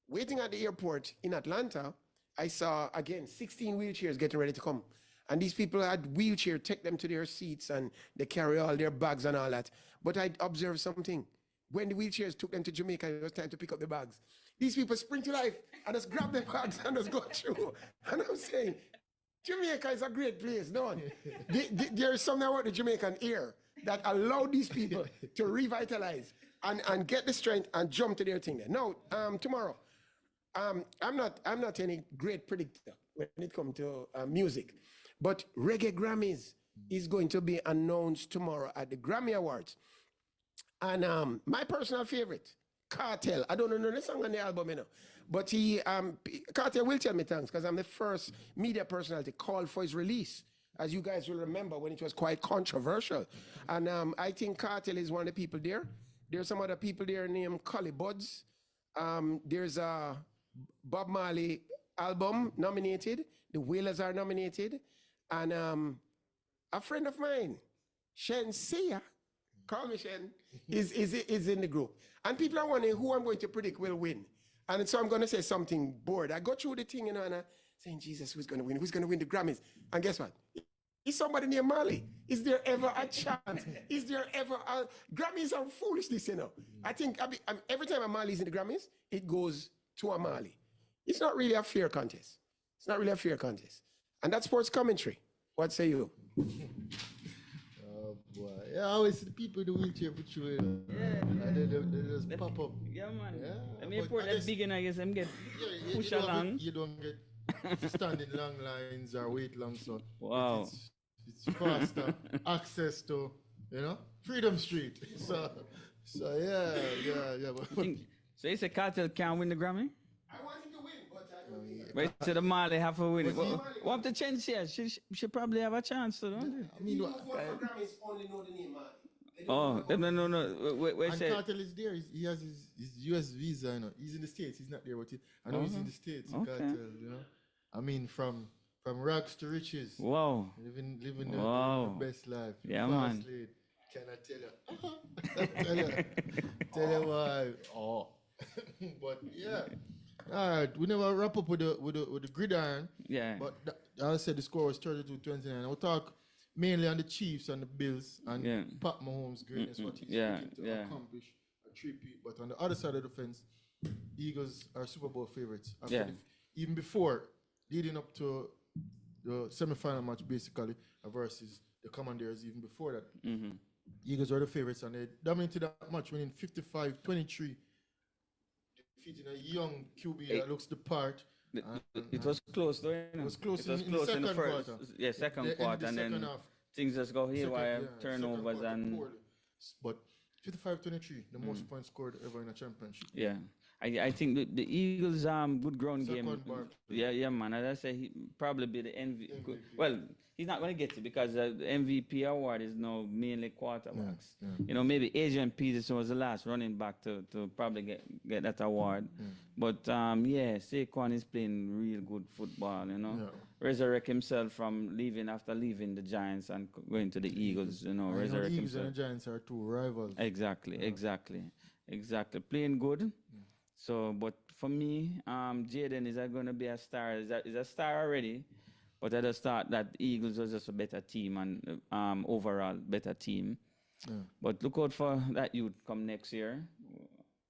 E: Waiting at the airport in Atlanta, I saw, again, 16 wheelchairs getting ready to come. And these people had wheelchairs, take them to their seats, and they carry all their bags and all that. But I observed something. When the wheelchairs took them to Jamaica, it was time to pick up the bags. These people spring to life and just grab their bags and just go through. And I'm saying, Jamaica is a great place, don't there is something about the Jamaican air that allowed these people to revitalize and get the strength and jump to their thing there. Now, tomorrow, I'm not any great predictor when it comes to music, but Reggae Grammys is going to be announced tomorrow at the Grammy Awards. And my personal favorite, Cartel. I don't know the song on the album, but Cartel will tell me thanks because I'm the first media personality called for his release, as you guys will remember when it was quite controversial. And I think Cartel is one of the people there. There's some other people there named Collie Buds. There's a Bob Marley album nominated. The Wailers are nominated. And a friend of mine, Shen Sia, call me Shen, is in the group. And people are wondering who I'm going to predict will win. And so I'm going to say something bored. I go through the thing, and I'm saying, Jesus, who's going to win? Who's going to win the Grammys? And guess what? Is somebody near Marley? Is there ever a chance? Is there ever a... Grammys are foolishness, I think every time a Marley's in the Grammys, it goes to a Marley. It's not really a fair contest. And that's sports commentary. What say you?
B: Boy. Yeah, I always see the people in the wheelchair for sure. And they just pop up.
A: Yeah, man.
B: Yeah,
A: I mean, for that big and I guess I'm get push along.
B: You don't get stand in long lines or wait long, so
A: wow.
B: It's faster access to, Freedom Street. So yeah.
A: So you say Cartel can't win the Grammy?
C: I want him to win, but I don't think
A: Wait till the Marley have to win it. What the chance here? She probably have a chance to, don't they?
C: I mean, who vote for Grammys only know the name Marley.
A: No. Wait,
B: and Cartel is there. He has his US visa, He's in the States. He's not there, but I know he's in the States.
A: Okay.
B: Cartel, I mean, from rags to riches.
A: Wow.
B: Living the best life.
A: Yeah, man.
B: Lane. Can I tell you? tell you why. Oh. But yeah. All right. We never wrap up with the gridiron.
A: Yeah.
B: But I said the score was 32-29. We'll talk mainly on the Chiefs and the Bills and Pat Mahomes' greatness, what he's looking to accomplish a three-peat. But on the other side of the fence, Eagles are Super Bowl favorites. Even before, leading up to the semi-final match, basically, versus the Commanders, even before that.
A: Mm-hmm.
B: Eagles were the favorites, and they dominated that match, winning 55-23. defeating a young QB that looks the part.
A: It was close though, you know.
B: It was close
A: in
B: the second
A: the first,
B: quarter.
A: yeah, second
B: The end of
A: quarter,
B: the
A: and
B: second
A: then
B: half.
A: things just go haywire,
B: Second
A: turnovers,
B: quarter
A: and
B: poorly. But 55-23, the most points scored ever in a championship.
A: yeah. I think the Eagles good ground game.
B: Saquon Barkley.
A: Yeah, man. As I say, he probably be the MVP. Well, he's not going to get it because the MVP award is now mainly quarterbacks.
B: Yeah.
A: You know, maybe Adrian Peterson was the last running back to probably get that award. But yeah, Saquon is playing real good football. You know, resurrect himself from after leaving the Giants and going to the Eagles. You know, resurrect
B: the Eagles
A: himself.
B: and the Giants are two rivals.
A: Exactly. Playing good. So, but for me, Jaden is going to be a star. Is a star already, but at the start, that Eagles was just a better team and overall better team. But look out for that youth come next year.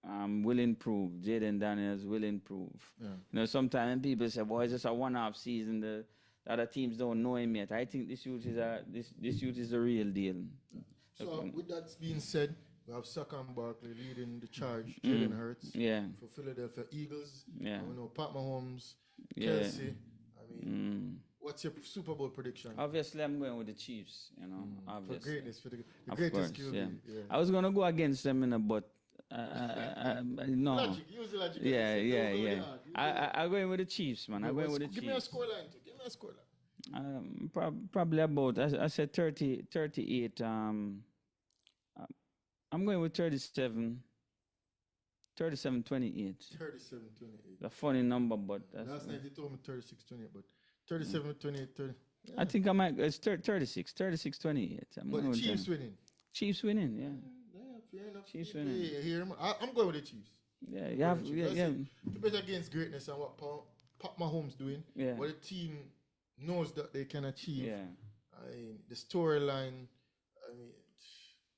A: Will improve. Jaden Daniels will improve. You know, sometimes people say, "Boy, it's just a one-off season. The other teams don't know him yet." I think this youth is the real deal.
B: So, with that being said, we have Saquon Barkley leading the charge, Jalen Hurts for Philadelphia Eagles.
A: Yeah.
B: We know Pat Mahomes, Kelsey. I mean, what's your Super Bowl prediction?
A: Obviously, I'm going with the Chiefs. You know, obviously.
B: For the greatest QB.
A: Yeah. I was gonna go against them but no.
B: Logic, use the logic.
A: Yeah. I'm going with the Chiefs, man. I'm going with the Chiefs.
B: Give me a scoreline too. Give me a scoreline.
A: Probably about I said 38. I'm going with 37. 37-28.
B: 37-28.
A: A funny number, but
B: last night you told me 36-28, but 37-28.
A: Yeah. I think I might. It's 36. 36-28.
B: But the Chiefs winning.
A: Chiefs winning, yeah.
B: Fair enough.
A: Chiefs winning.
B: I'm going with the Chiefs.
A: Yeah, you have. Yeah.
B: To bet against greatness and what Pat Mahomes doing.
A: Yeah.
B: What the team knows that they can achieve.
A: Yeah.
B: I mean, the storyline. I mean,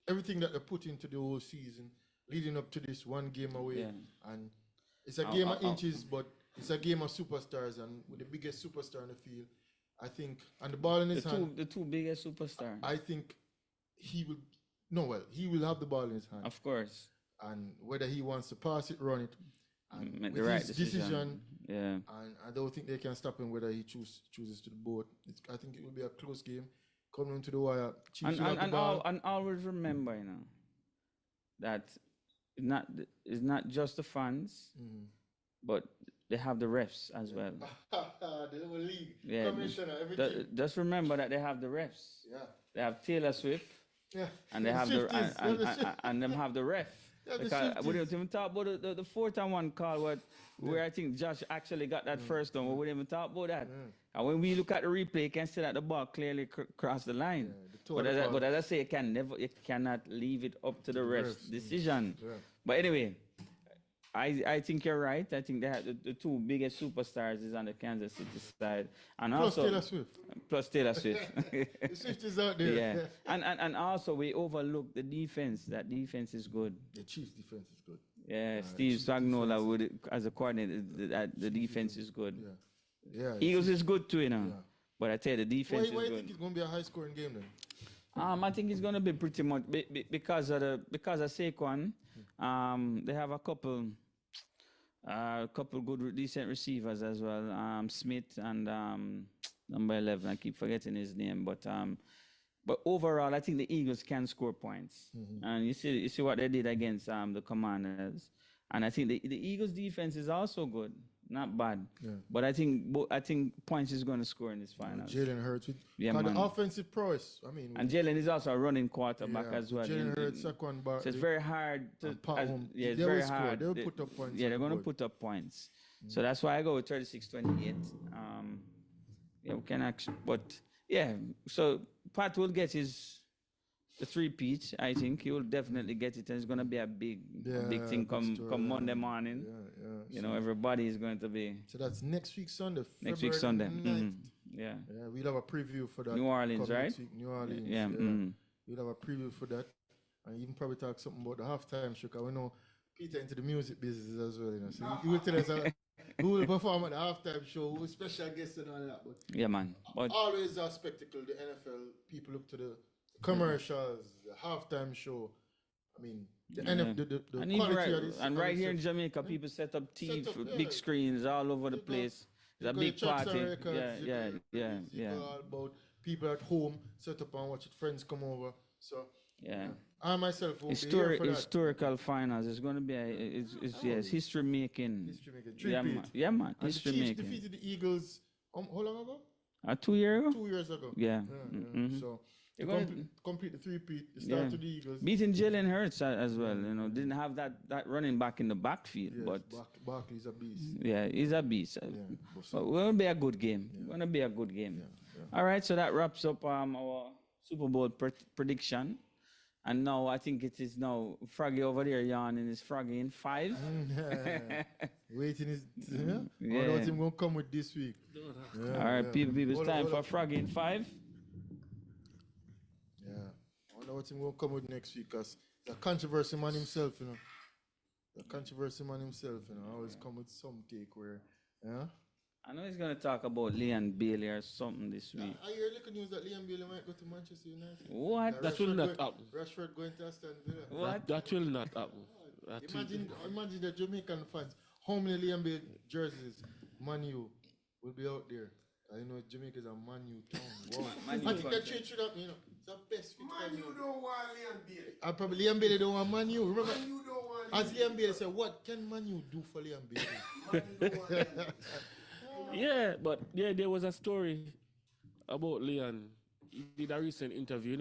B: everything that they put into the whole season, leading up to this one game away, and it's a game of inches, but it's a game of superstars, and with the biggest superstar on the field, I think, and the ball in his hand,
A: the two biggest superstars.
B: I think he will have the ball in his hand,
A: of course,
B: and whether he wants to pass it, run it, and
A: make
B: with
A: the right
B: his
A: decision. Yeah,
B: and I don't think they can stop him whether he chooses to the board. I think it will be a close game. Coming to the wire, Chiefs
A: and always remember, you know, that it's not just the fans, but they have the refs as well.
B: The whole league,
A: yeah,
B: commissioner, everything.
A: Just remember that they have the refs.
B: Yeah,
A: they have Taylor Swift.
B: Yeah,
A: and they have and them have the ref. Yeah, because we didn't even talk about the fourth and one call where I think Josh actually got that first one. We didn't even talk about that. And when we look at the replay, you can see that the ball clearly crossed the line. But as I say, you cannot leave it up to the ref's decision. Yeah. But anyway, I think you're right. I think they have the two biggest superstars is on the Kansas City side, and
B: plus
A: also
B: Taylor Swift.
A: Plus Taylor Swift.
B: The Swift is out there.
A: Yeah, and also we overlook the defense. That defense is good.
B: The Chiefs' defense is good.
A: Yeah, Steve Spagnuolo as a coordinator, the defense is good.
B: Yeah.
A: Eagles is good too, you know. Yeah. But I tell you, the defense is good. Why
B: do you think it's going to be a high-scoring game then?
A: I think it's going to be pretty much because of Saquon. They have a couple good decent receivers as well. Smith and number 11. I keep forgetting his name, but overall, I think the Eagles can score points. And you see what they did against the Commanders. And I think the Eagles' defense is also good. Not bad, but I think points is going to score in this final.
B: Jalen Hurts, the offensive prowess. I mean,
A: and Jalen is also a running quarterback as well.
B: Jalen Hurts, Saquon Barkley.
A: So it's very hard to. It's very hard.
B: They'll put up points.
A: Yeah, they're going to put up points. So that's why I go with 36-28. We can actually, but yeah. So Pat will get the three-peat. I think he will definitely get it, and it's going to be a big thing come Monday morning. You know, everybody is going to be.
B: So that's next week Sunday.
A: Next week Sunday. Yeah.
B: We'll have a preview for that.
A: New Orleans, right?
B: New Orleans.
A: Yeah.
B: We'll have a preview for that, and even probably talk something about the halftime show. Cause we know Peter into the music business as well. You know, so he will tell us who will perform at the halftime show, who special guests and all that. But
A: yeah, man. But
B: always a spectacle. The NFL people look to the commercials, the halftime show, I mean, the
A: and
B: quality
A: even
B: of this.
A: and right here in Jamaica, people set up TV, big screens all over the place. It's a big party. Yeah.
B: All about people at home set up and watch it. Friends come over. So
A: Yeah.
B: I myself will be here for that.
A: Historical finals. It's going to be it's history making.
B: History making.
A: Yeah, man.
B: And
A: History
B: the Chiefs
A: making.
B: defeated the Eagles. How long ago?
A: 2 years ago.
B: 2 years ago.
A: Yeah.
B: So
A: They're
B: to
A: gonna-
B: complete the three-peat, the start to the Eagles.
A: Beating Jalen Hurts as well. Didn't have that running back in the backfield,
B: Yes,
A: but
B: Barkley's a beast.
A: yeah, he's a beast. But it's gonna be a good game. Gonna be a good game. All right, so that wraps up our Super Bowl prediction. And now I think it is now Froggy over there yawning is Froggy in 5.
B: Waiting is I wonder what him gonna come with this week.
A: All right, people, it's time for Froggy in 5.
B: Yeah. I wonder what him gonna come with next week, because the controversy man himself, The controversy man himself, always come with some take where,
A: I know he's gonna talk about Leon Bailey or something this week.
B: I hear little news that Liam Bailey might go to Manchester United.
A: What?
F: That will not happen.
B: Rashford going to Aston Villa.
A: What?
F: That will not happen.
B: Imagine the Jamaican fans. How many Liam Bailey jerseys Man U will be out there? I know Jamaica is a Man U town. Wow. I think that trade should happen, It's the best fit.
D: Man, you don't want Liam Bailey.
B: I probably Liam Bailey don't want Man U. Remember,
D: Man, you don't want
B: as Liam Bailey said, what can Man U do for Liam Bailey?
D: Man, you don't want Liam.
F: Yeah, but there was a story about Leon. He did a recent interview.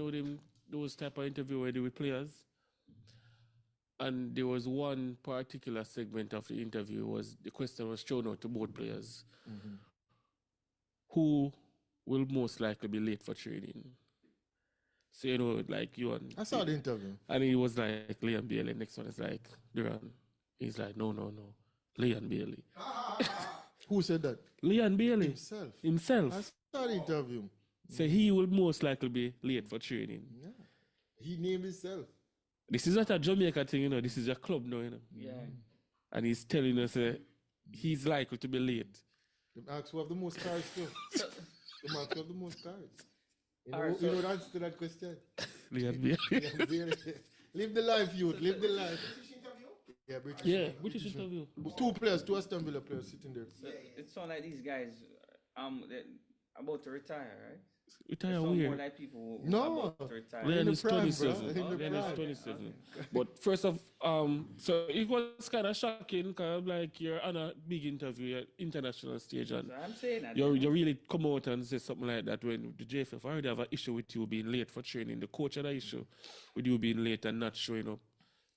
F: Those type of interview where they with players. And there was one particular segment of the interview was the question was thrown out to both players. Mm-hmm. Who will most likely be late for training? So like you and
B: I saw the interview.
F: And he was like Leon Bailey. Next one is like Duran. He's like, no. Leon Bailey.
B: Who said that?
F: Leon Bailey.
B: I
F: Himself.
B: saw the interview.
F: So he will most likely be late for training.
B: Yeah. He named himself.
F: This is not a Jamaica thing, This is a club now,
A: Yeah.
F: And he's telling us he's likely to be late.
B: The Max who have the most cards too. The Max who have the most cards. You
A: Alright,
B: know the answer to that question?
F: Leon Bailey.
B: Live the life, youth. Live the life.
D: British interview?
B: Yeah, British.
F: Yeah, British interview.
B: 2 players, 2 Aston Villa players sitting there.
A: So it sounds like these guys they're about to retire, right?
F: Retire
A: Some more
F: weird.
A: like people who
B: No.
A: are about to retire.
F: Leon
B: In the
F: is
B: prime,
F: 27.
B: bro. In the
F: Leon is
B: prime.
F: 27. But first of so it was kind of shocking because like you're on a big interview at international stage and
A: So I'm saying that.
F: you really come out and say something like that when the JFF already have an issue with you being late for training. The coach had an issue with you being late and not showing up.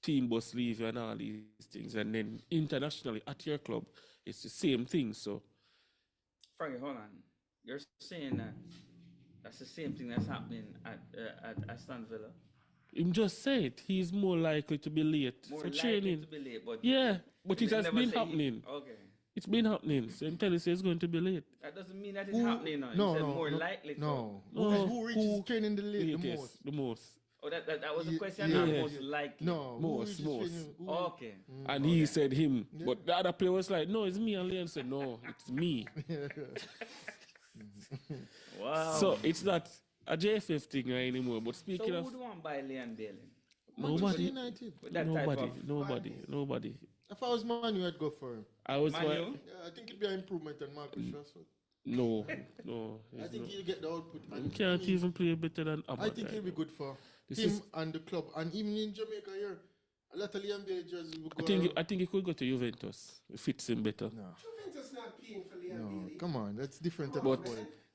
F: Team bus leave and all these things. And then internationally at your club, it's the same thing. So
A: Frankie, hold on. You're saying that that's the same thing that's happening at Aston Villa.
F: him just said he's more likely to be late
A: More
F: for
A: likely
F: training.
A: to be late, but
F: Yeah, but it
A: they
F: has
A: never
F: been
A: say
F: happening.
A: Okay.
F: It's been happening. So I'm telling you, it's going to be late.
A: That doesn't mean that it's happening now.
B: No,
A: You said
B: no,
A: more
B: no,
A: likely to.
B: no.
F: No,
B: Who reaches training the
F: latest,
B: most?
F: the most.
A: Oh, that was the question.
B: yeah.
A: Or most likely.
B: No, who
F: Most,
B: reaches
F: most.
B: training- who-
A: Okay.
F: And he said him. But the other player was like, no, it's me. And Leon said, no, it's me.
A: Wow.
F: So it's not a JFF thing anymore. But
A: So
F: speaking
A: who
F: of
A: would want to buy Leon Bailey?
B: Manchester
F: nobody,
B: United.
A: With that type of
F: nobody.
B: If I was Man U, I'd go for him.
F: I was
A: Man
F: like,
A: U?
B: Yeah, I think it'd be an improvement on Marcus Rashford.
F: no.
B: I think he'll get the output.
F: He
B: And
F: can't even play better than
B: I
F: Ahmad.
B: think he'll be good for
F: This
B: him
F: is-
B: and the club. And even in Jamaica here, a lot of Liam Bailey jerseys will go
F: I think he could go to Juventus. It fits him better.
B: No,
D: Juventus not paying for Liam
B: no,
D: Bailey.
B: come on. That's different.
F: But,
B: But,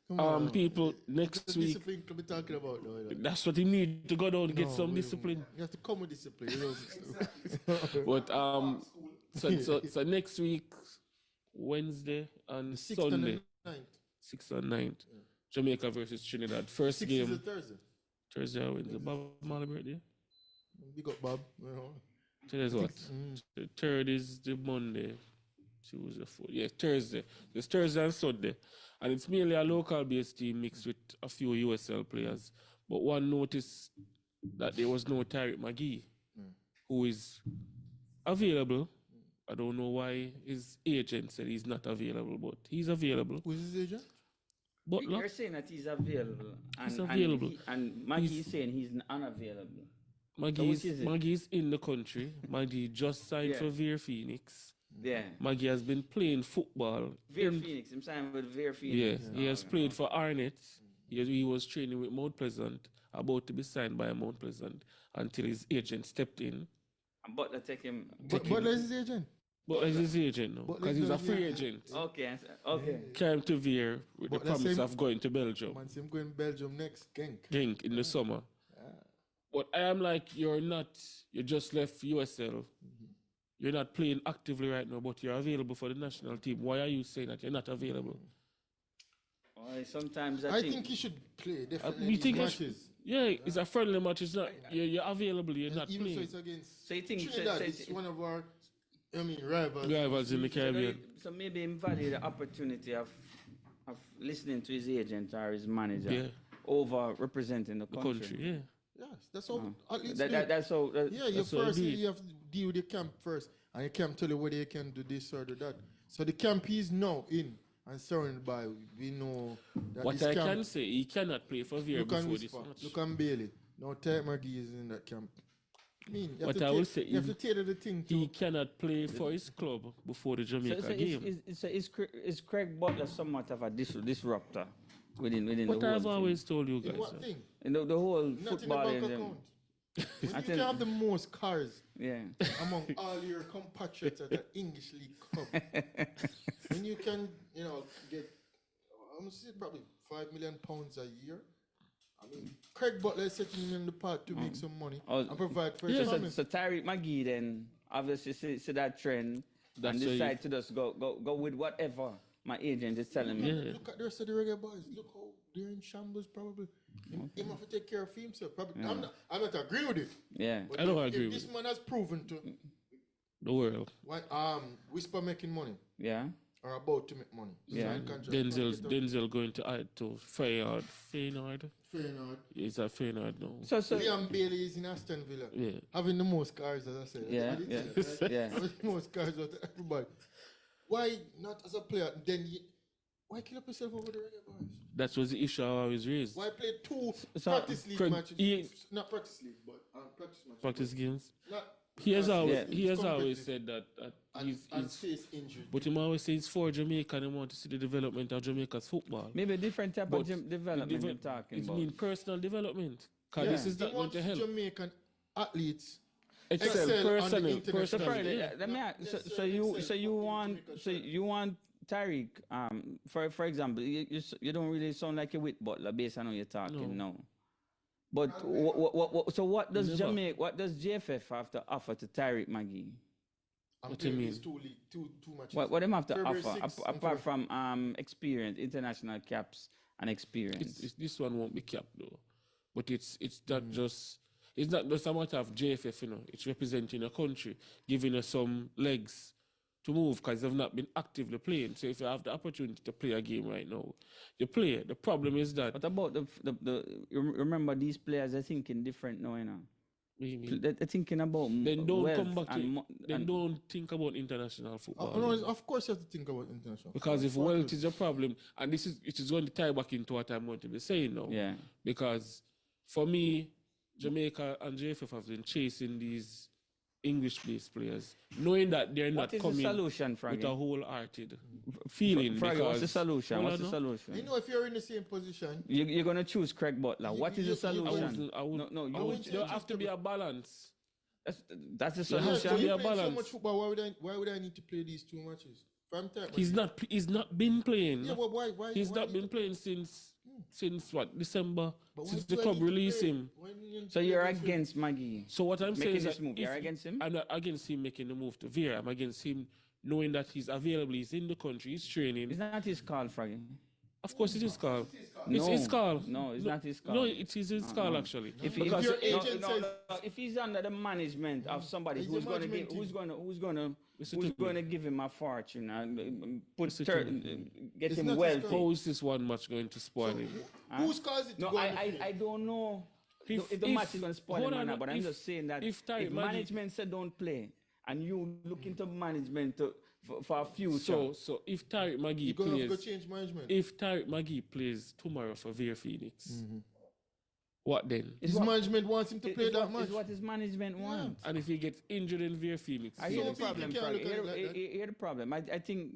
B: come on.
F: People
B: The
F: next week.
B: discipline could be talking about though.
F: That's what he need to go down and get
B: No,
F: some
B: we-
F: discipline.
B: You have to come with discipline.
F: But so next week, Wednesday and
B: 6th
F: Sunday,
B: and 9th.
F: 6th and 9th, Jamaica versus Trinidad. First
B: 6th is a
F: game
B: Thursday.
F: Thursday or Wednesday. Bob Marley birthday.
B: Big up, Bob. You know.
F: Today's what? The third is the Monday, Tuesday, 4th. Yeah, Thursday. It's Thursday and Sunday. And it's mainly a local based team mixed with a few USL players. But one noticed that there was no Tariq McGee, who is available. I don't know why his agent said he's not available, but he's available.
B: Who's his agent?
F: Butler,
A: You're saying that he's available. And,
F: He's available.
A: And Maggie is saying he's unavailable.
F: Maggie's in the country. Maggie just signed for Veer Phoenix.
A: Yeah.
F: Maggie has been playing football.
A: Veer Phoenix. I'm signed with Veer Phoenix.
F: Yes, he has played for Arnett. He was training with Mount Pleasant, about to be signed by Mount Pleasant until his agent stepped in.
A: And Butler take him.
B: Butler is his agent.
F: But as his agent now, because he's a free agent.
A: Okay.
F: Came to Veer with the promise of going to Belgium.
B: Man, him going Belgium next, Genk.
F: Genk in the summer. But I am like, you just left USL. You're not playing actively right now, but you're available for the national team. Why are you saying that you're not available?
A: Sometimes
B: I think he should play definitely
F: you think
B: matches.
F: It's a friendly match. It's not you're available. You're not
B: Even
F: playing.
B: so, it's against
A: So you think
B: Trinidad. It's one of our, rivals.
F: Rivals in the Caribbean.
A: So maybe him value the opportunity of listening to his agent or his manager over representing the country.
B: Yes, that's all. At least
A: That's so.
B: you firstly have to deal with the camp first, and the camp tell you whether you can do this or do that. So the camp is now in and surrounded by. We know that
F: What
B: this
F: I
B: camp,
F: can say, he cannot play for Veer before this match.
B: Look on Bailey. No, Tyre McGee is in that camp. I mean,
F: What I will say,
B: you have to tailor the thing
F: he
B: to.
F: cannot play for his club before the Jamaica game.
A: Is Craig Butler somewhat of a disruptor within the
F: What
A: whole
F: I've
A: thing?
F: always told you guys.
B: What thing?
A: The whole
B: Not in the
A: football
B: bank
A: and
B: account. When you can have the most cars
A: yeah.
B: among all your compatriots at the English League Cup, when you can, get, I'm gonna say probably £5 million a year. I mean, Craig Butler is setting him in the path to make some money and provide for his family.
A: So Tyreek McGee then obviously see that trend and decide to just go with whatever my agent is telling me.
B: Look at the rest of the reggae boys. Look how they're in shambles probably. Him have to take care of himself. Probably. I'm not agreeing with it.
A: Yeah.
B: But
F: I don't
B: if
F: agree with
B: this man has proven to
F: the world.
B: Whisper making money
A: Yeah.
B: or about to make money.
A: Yeah.
F: Denzel going to add to Feyenoord.
B: Feyenoord.
F: He's at Feyenoord now.
A: So
B: Liam Bailey is in Aston Villa.
F: Yeah.
B: Having the most cars, as I said.
A: Yeah.
B: Having the most cars out of everybody. Why not as a player? Why kill up yourself over the reggae boys?
F: That was the issue I always raised.
B: Why play two practice league matches? Not practice league, but practice matches.
F: Practice games.
B: Not
F: He has always said that he's
B: face injured.
F: but he always says for Jamaica and he want to see the development of Jamaica's football.
A: maybe a different type
F: But
A: of development you're talking about.
F: It means personal development. Because this is not going to help.
B: Jamaican athletes
F: Excel,
B: on the international
A: So,
F: personal.
A: Friday,
F: Yeah.
A: let me ask, so you want Tariq, for example, you don't really sound like a wit Butler based on how you're talking now. But so what does JFF have to offer to Tariq McGee?
F: What do you mean?
B: Too much.
A: What them have to
B: February
A: offer
B: 6th
A: apart from experience, international caps and experience?
F: This one won't be capped though, but it's not just a matter of JFF, It's representing a country, giving us some legs to move because they've not been actively playing. So if you have the opportunity to play a game right now, you play. The problem is that.
A: What about remember these players are thinking different now, They're thinking about
F: then don't
A: wealth
F: come back
A: and
F: then don't think about international football.
B: No, of course you have to think about international.
F: Because if wealth is a problem, and it is going to tie back into what I'm going to be saying now.
A: Yeah.
F: Because for me, Jamaica and JFF have been chasing these English-based players, knowing that they're not coming
A: the solution,
F: with a wholehearted feeling.
A: Fraggy, what's the solution? What's the solution?
B: If you're in the same position,
A: you're gonna choose Craig Butler. What is the solution?
F: There have to be a balance.
A: That's the
B: yeah,
A: solution.
B: so
F: be
B: you
F: a
B: play so
F: balance.
B: much football. Why would I need to play these 2 matches?
F: He's not been playing.
B: Yeah, but why?
F: He's not been playing since what, December? Since the club released him.
A: So you're against Maggie?
F: So what I'm saying is
A: this
F: that
A: move. You're against him?
F: I'm not against him making the move to Vera. I'm against him knowing that he's available, he's in the country, he's training.
A: Is that his call, Fraggy?
F: Of course it is call.
A: No,
F: It's his call.
A: No, it's not his call.
F: No, it is his call actually.
A: If
B: your agent says
A: if he's under the management of somebody who's going to give him a fortune and get him wealthy.
F: How is this one match going to spoil him?
B: whose cause it to
A: No,
B: go on the field?
A: I don't know if the match is going to spoil him or not, but I'm just saying that if management said don't play and you look into management for a future.
F: So if Tariq McGee
B: You're gonna have to
F: plays,
B: change management.
F: if Tariq McGee plays tomorrow for Veer Phoenix, What then?
A: It's
B: His
A: what-
B: management wants him to play that much.
A: It's what his management wants.
F: And if he gets injured in Via Phoenix,
A: I hear the
B: people
A: problem.
B: can't
A: Frank.
B: look at it like that.
A: Hear the problem. I think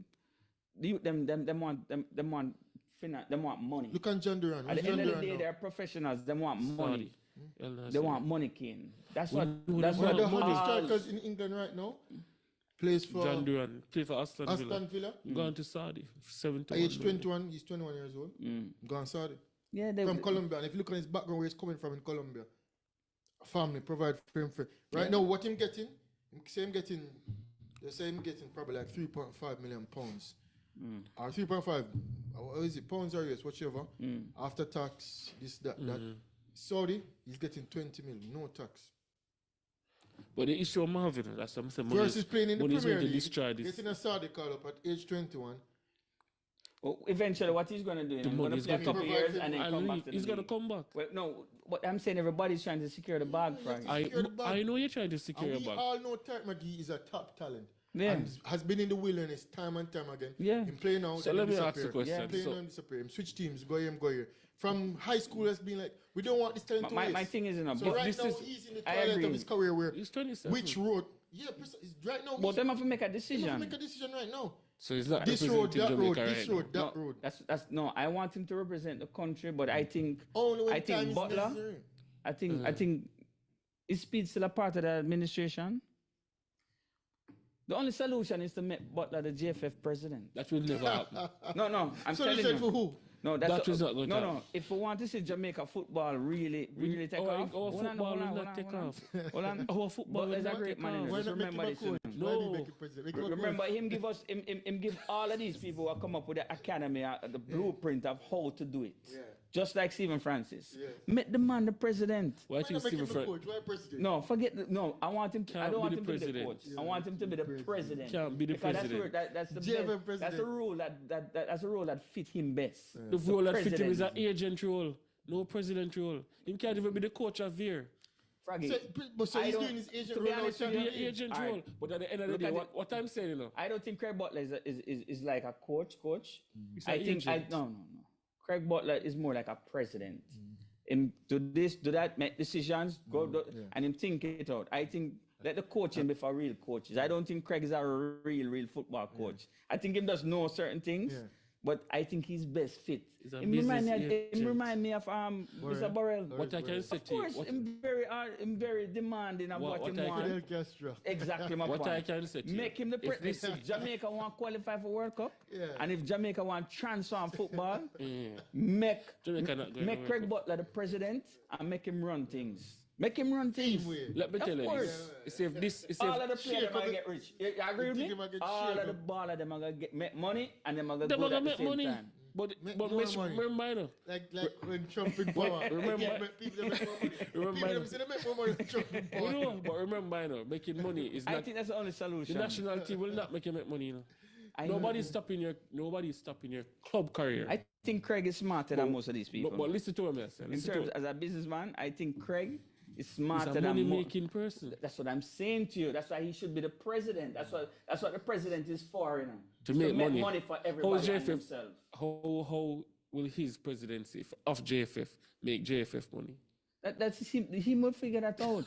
A: them want them want money.
B: Look at John Duran.
A: At
B: Who's
A: the end
B: John
A: of the
B: Duran
A: day,
B: now?
A: they're professionals. They want money.
F: Saudi.
A: They want money, King. That's
F: We
A: what.
F: know
A: That's
F: that
A: what.
B: One of the hottest
A: all-
B: strikers in England right now plays for
F: John Duran play for Aston Villa.
B: Aston Villa.
F: Gone to Saudi. 71.
B: Age 21, he's 21 years old. Gone Saudi.
A: Yeah, they
B: From Colombia. And if you look at his background, where he's coming from in Colombia, a family provide for him. Right now, what him getting? They say him getting probably like 3.5 million pounds. Or 3.5, what is it? Pounds or euros, whichever. After tax, this, that. Saudi, he's getting 20 million, no tax.
F: But the issue of Marvin, that's what I'm saying.
B: Versus playing in the
F: money is
B: Premier
F: going to
B: League,
F: destroy this.
B: getting a Saudi call up at age 21.
A: Well, eventually, what he's going to do, he's going
F: money
A: to
F: is
A: play a
F: gonna
A: couple
B: provide
A: years
B: him
A: and then
F: And
A: come back to
F: he's
A: the
F: going to
A: league.
F: come back.
A: Well, no, but I'm saying everybody's trying to secure the bag, Frank.
B: Secure the bag.
F: I know you're trying to secure
B: And
F: your
B: we
F: bag.
B: all know Tarek McGee is a top talent.
A: Yeah.
B: And has been in the wilderness time and time again.
A: Yeah.
B: Him playing out
F: So
B: and
F: let
B: him
F: me ask
B: disappear.
F: you a question.
B: Yeah. Playing
F: So-
B: out and disappear. Him switch teams, go here. From high school, has been like, we don't want this talent to
A: My
B: waste.
A: thing is, you know,
B: So
A: if
B: right
A: this
B: now,
A: is-
B: he's in the
A: I
B: twilight
A: agree.
B: of his career where
F: He's 27.
B: which road, right now,
A: But them have to make a
B: he must
A: decision.
B: make a decision right now.
F: So he's not
B: This road,
F: representing
B: that road,
F: Jamaica
B: this
F: right
B: road, that
A: No,
B: road.
A: that's no. I want him to represent the country, but I think
B: Only when
A: I
B: time
A: think
B: is
A: Butler.
B: necessary.
A: I think is Speed still a part of the administration? The only solution is to make Butler the JFF president.
F: That will never happen.
A: No, I'm telling
B: Solution
A: you.
B: for who?
A: No,
F: That is not going to
A: no.
F: happen.
A: If we want to see Jamaica football really take
F: our,
A: off,
F: Our
A: hold on,
F: football
A: hold
F: will
A: on,
F: not
A: hold
F: take
A: on, hold
F: off.
A: on. Hold on.
F: Our football will
A: Butler's a
F: not
A: great
F: take
A: man.
F: off.
A: You
B: Why
A: know, just
B: not make him
A: remember
B: a
A: this.
B: coach?
A: You
B: Why did he
F: No.
B: make him president? Make him a coach.
A: Remember, him give us, him give all of these people who come up with the academy, the blueprint of how to do it.
B: Yeah.
A: Just like Stephen Francis.
B: Yeah.
A: Make the man the president.
F: Why
B: Why
F: do you
B: not make
F: Stephen
B: him the
F: Frank
B: coach? Why president?
A: No, no. I want him. I
F: Can't
A: don't want
F: be the
A: him to be the
F: president.
A: coach. I want him to be the president.
F: Can't be the
A: Because
F: president.
A: That's the
B: JFF
A: best.
B: president.
A: That's the rule that's a rule that fit him best.
F: The role that fit him is an
A: president.
F: agent role, no president role. He can't even be the coach of Veer.
A: Fraggy.
B: So
A: I
B: he's
A: don't-
B: doing his agent
A: to be
B: role now.
A: honest with
F: Be
A: you,
F: an agent
A: All right.
F: role. But at the end of the
A: Look
F: day,
A: at
F: what I'm saying, you know,
A: I don't think Craig Butler is like a coach.
F: He's
A: I
F: an
A: think
F: agent.
A: no. Craig Butler is more like a president. Him do this, do that, make decisions, and him think it out. I think let the coaching be for real coaches. I don't think Craig is a real football coach. I think him does know certain things, but I think he's best fit.
F: He's a
A: Him remind
F: business
A: me of Mr. Burrell.
F: what I can say
A: Of
F: to you,
A: course, him very demanding of
F: What-
A: what him
F: what I
A: want.
B: Fidel Castro.
A: Exactly my
F: what
A: point.
F: I can say to you,
A: Make him the
F: if
A: president.
F: this-
A: If Jamaica want qualify for World Cup,
B: Yeah.
A: and if Jamaica want transform football,
F: Yeah.
A: make
F: Jamaica not going to
A: Craig
F: World
A: Butler the president and make him run things. Make him run things.
B: Way.
F: Let me
A: Of
F: tell you
A: course.
F: this. It's if this, it's
A: All
F: if
A: of the players
B: shake
A: are gonna
B: up
A: get rich. You agree with
B: think
A: me?
B: him a get
A: All
B: shake
A: of the
B: up.
A: ball of them are gonna make money and them are gonna
F: they're
A: go
F: gonna
A: at the
F: make
A: same
F: money.
A: time.
F: But
B: Make
F: but
B: more
F: which
B: money.
F: remember, you know,
B: Like when Trump in power.
F: remember-
B: Yeah, but people that make more money.
F: Remember-
B: People them say they make more money than Trump in
F: you
B: power.
F: know, but remember, you know, making money is
A: I
F: not.
A: think that's the only
F: The
A: solution.
F: national team will not make you make money, you know.
A: I know.
F: Nobody's stopping your club career.
A: I think Craig is smarter than most of these people.
F: but listen to him, yes.
A: In
F: Listen
A: terms
F: to him.
A: as a businessman, I think Craig is
F: He's
A: smarter
F: a
A: than
F: money-making person.
A: That's what I'm saying to you. That's why he should be the president. That's what the president is for, you know.
F: To
A: Is
F: make money.
A: for
F: How
A: everybody
F: is
A: and
F: JFF?
A: themselves.
F: How will his presidency of JFF make JFF money?
A: That's him. He will figure that out.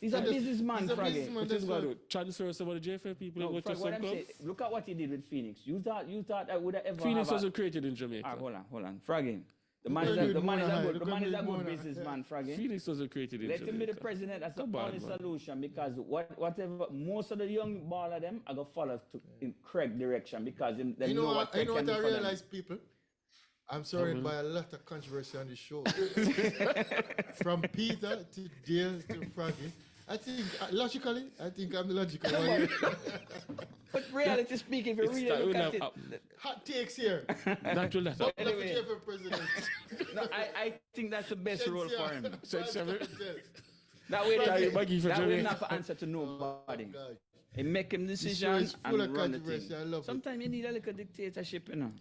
A: He's a businessman,
B: He's a
A: Fraggy.
B: businessman.
F: What
B: that's
F: is going
B: why-
F: to transfer some of the JFF people
A: No,
F: and go to
A: Frag, what
F: some
A: I'm
F: clubs?
A: saying, look at what he did with Phoenix. You thought I would have ever
F: Phoenix
A: have a-
F: wasn't created in Jamaica.
A: hold on. Fraggy. The man
B: at
A: is
B: him
A: a
B: with
A: good,
B: Mona
A: the man
B: High.
A: is
B: Look
A: a
B: at him
A: good
B: with Mona.
A: businessman, Fraggy.
F: Phoenix wasn't created in
A: Let
F: Jamaica.
A: him be the president. That's the
F: Come on,
A: only
F: man.
A: solution because whatever most of the young ball of them are gonna follow in Craig direction because they
B: You
A: know
B: know
A: what
B: what?
A: Craig
B: You know
A: can
B: what
A: do
B: I
A: for them.
B: realize, people? I'm surrounded by a lot of controversy on the show. From Peter to Dale to Froggy. I think, logically, I think I'm the logical one. here.
A: But reality speaking, if you
F: It's
A: really
F: that
A: look
F: we
A: at
F: have-
A: it,
B: Hot takes here.
F: That will not happen.
A: Anyway.
B: Left for president.
A: no, I think that's the best role for him.
F: Seven.
A: That way,
F: Carry baggy for
A: that way,
F: Jamaica.
A: not for answer to nobody.
B: God.
A: And make him
B: show
A: decisions
B: is full
A: and
B: of
A: run the
B: controversy.
A: thing.
B: I love it.
A: Sometimes you need a little dictatorship, you know.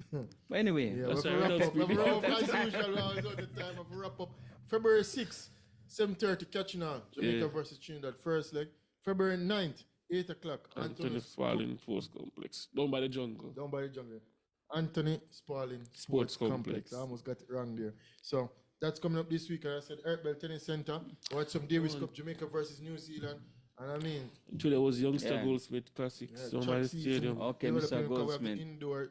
A: But anyway,
B: Yeah,
F: That's
B: we
F: why
B: have
F: we
B: to wrap
F: don't
B: up. We have to
A: speak.
B: wrap up as usual. We always out the time. We have to wrap up. February 6th, 7:30, catching on. Jamaica
F: Yeah.
B: versus Trinidad, first leg. February 9th, 8 o'clock.
F: Anthony Spalding Sports Complex. Down by the jungle.
B: Down by the jungle. Anthony Spalding
F: Sports Complex.
B: I almost got it wrong there. So that's coming up this week. As I said, Earthbell Tennis Center. We had some Davis Cup, Jamaica versus New Zealand. And I mean,
F: Today was Youngster
A: Yeah.
F: Goldsmith Classics,
B: Yeah,
F: so
B: track
F: my
B: season.
F: stadium.
A: Okay,
B: developing,
A: Mr.
B: because we have
A: Goldsmith.
B: the indoor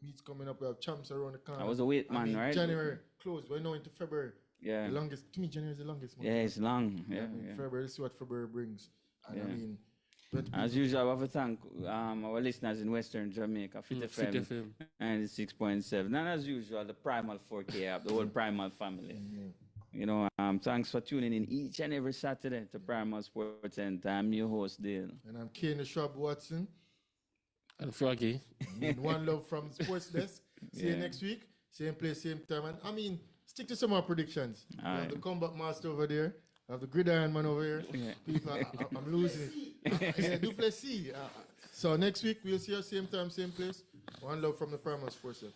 B: meets coming up. We have champs around the corner.
A: I was a weight
B: I
A: man,
B: mean,
A: right?
B: January closed. We're now into February.
A: Yeah.
B: The longest, to me, January is the longest month.
A: Yeah, it's long.
B: I
A: Yeah,
B: mean,
A: yeah.
B: February, let's see what February brings. And I
A: Yeah.
B: mean, but
A: As usual, I have to thank our listeners in Western Jamaica, Fit
F: Fit
A: FM,
F: FM.
A: 96.7. And as usual, the Primal 4K app, the whole Primal family.
B: Mm-hmm.
A: You know, thanks for tuning in each and every Saturday to Primal Sports. And I'm your host, Dale.
B: and I'm Kane the Shrub Watson.
F: And Froggy.
B: And one love from Sports Desk. See you
A: Yeah.
B: next week. Same place, same time. And I mean, stick to some of our predictions. We have
A: Aye.
B: the combat master over there. I have the gridiron man over here.
A: Yeah.
B: People, I'm losing it. Yeah, Duplessis. So next week, we'll see you same time, same place. One love from the Primal Sports Desk.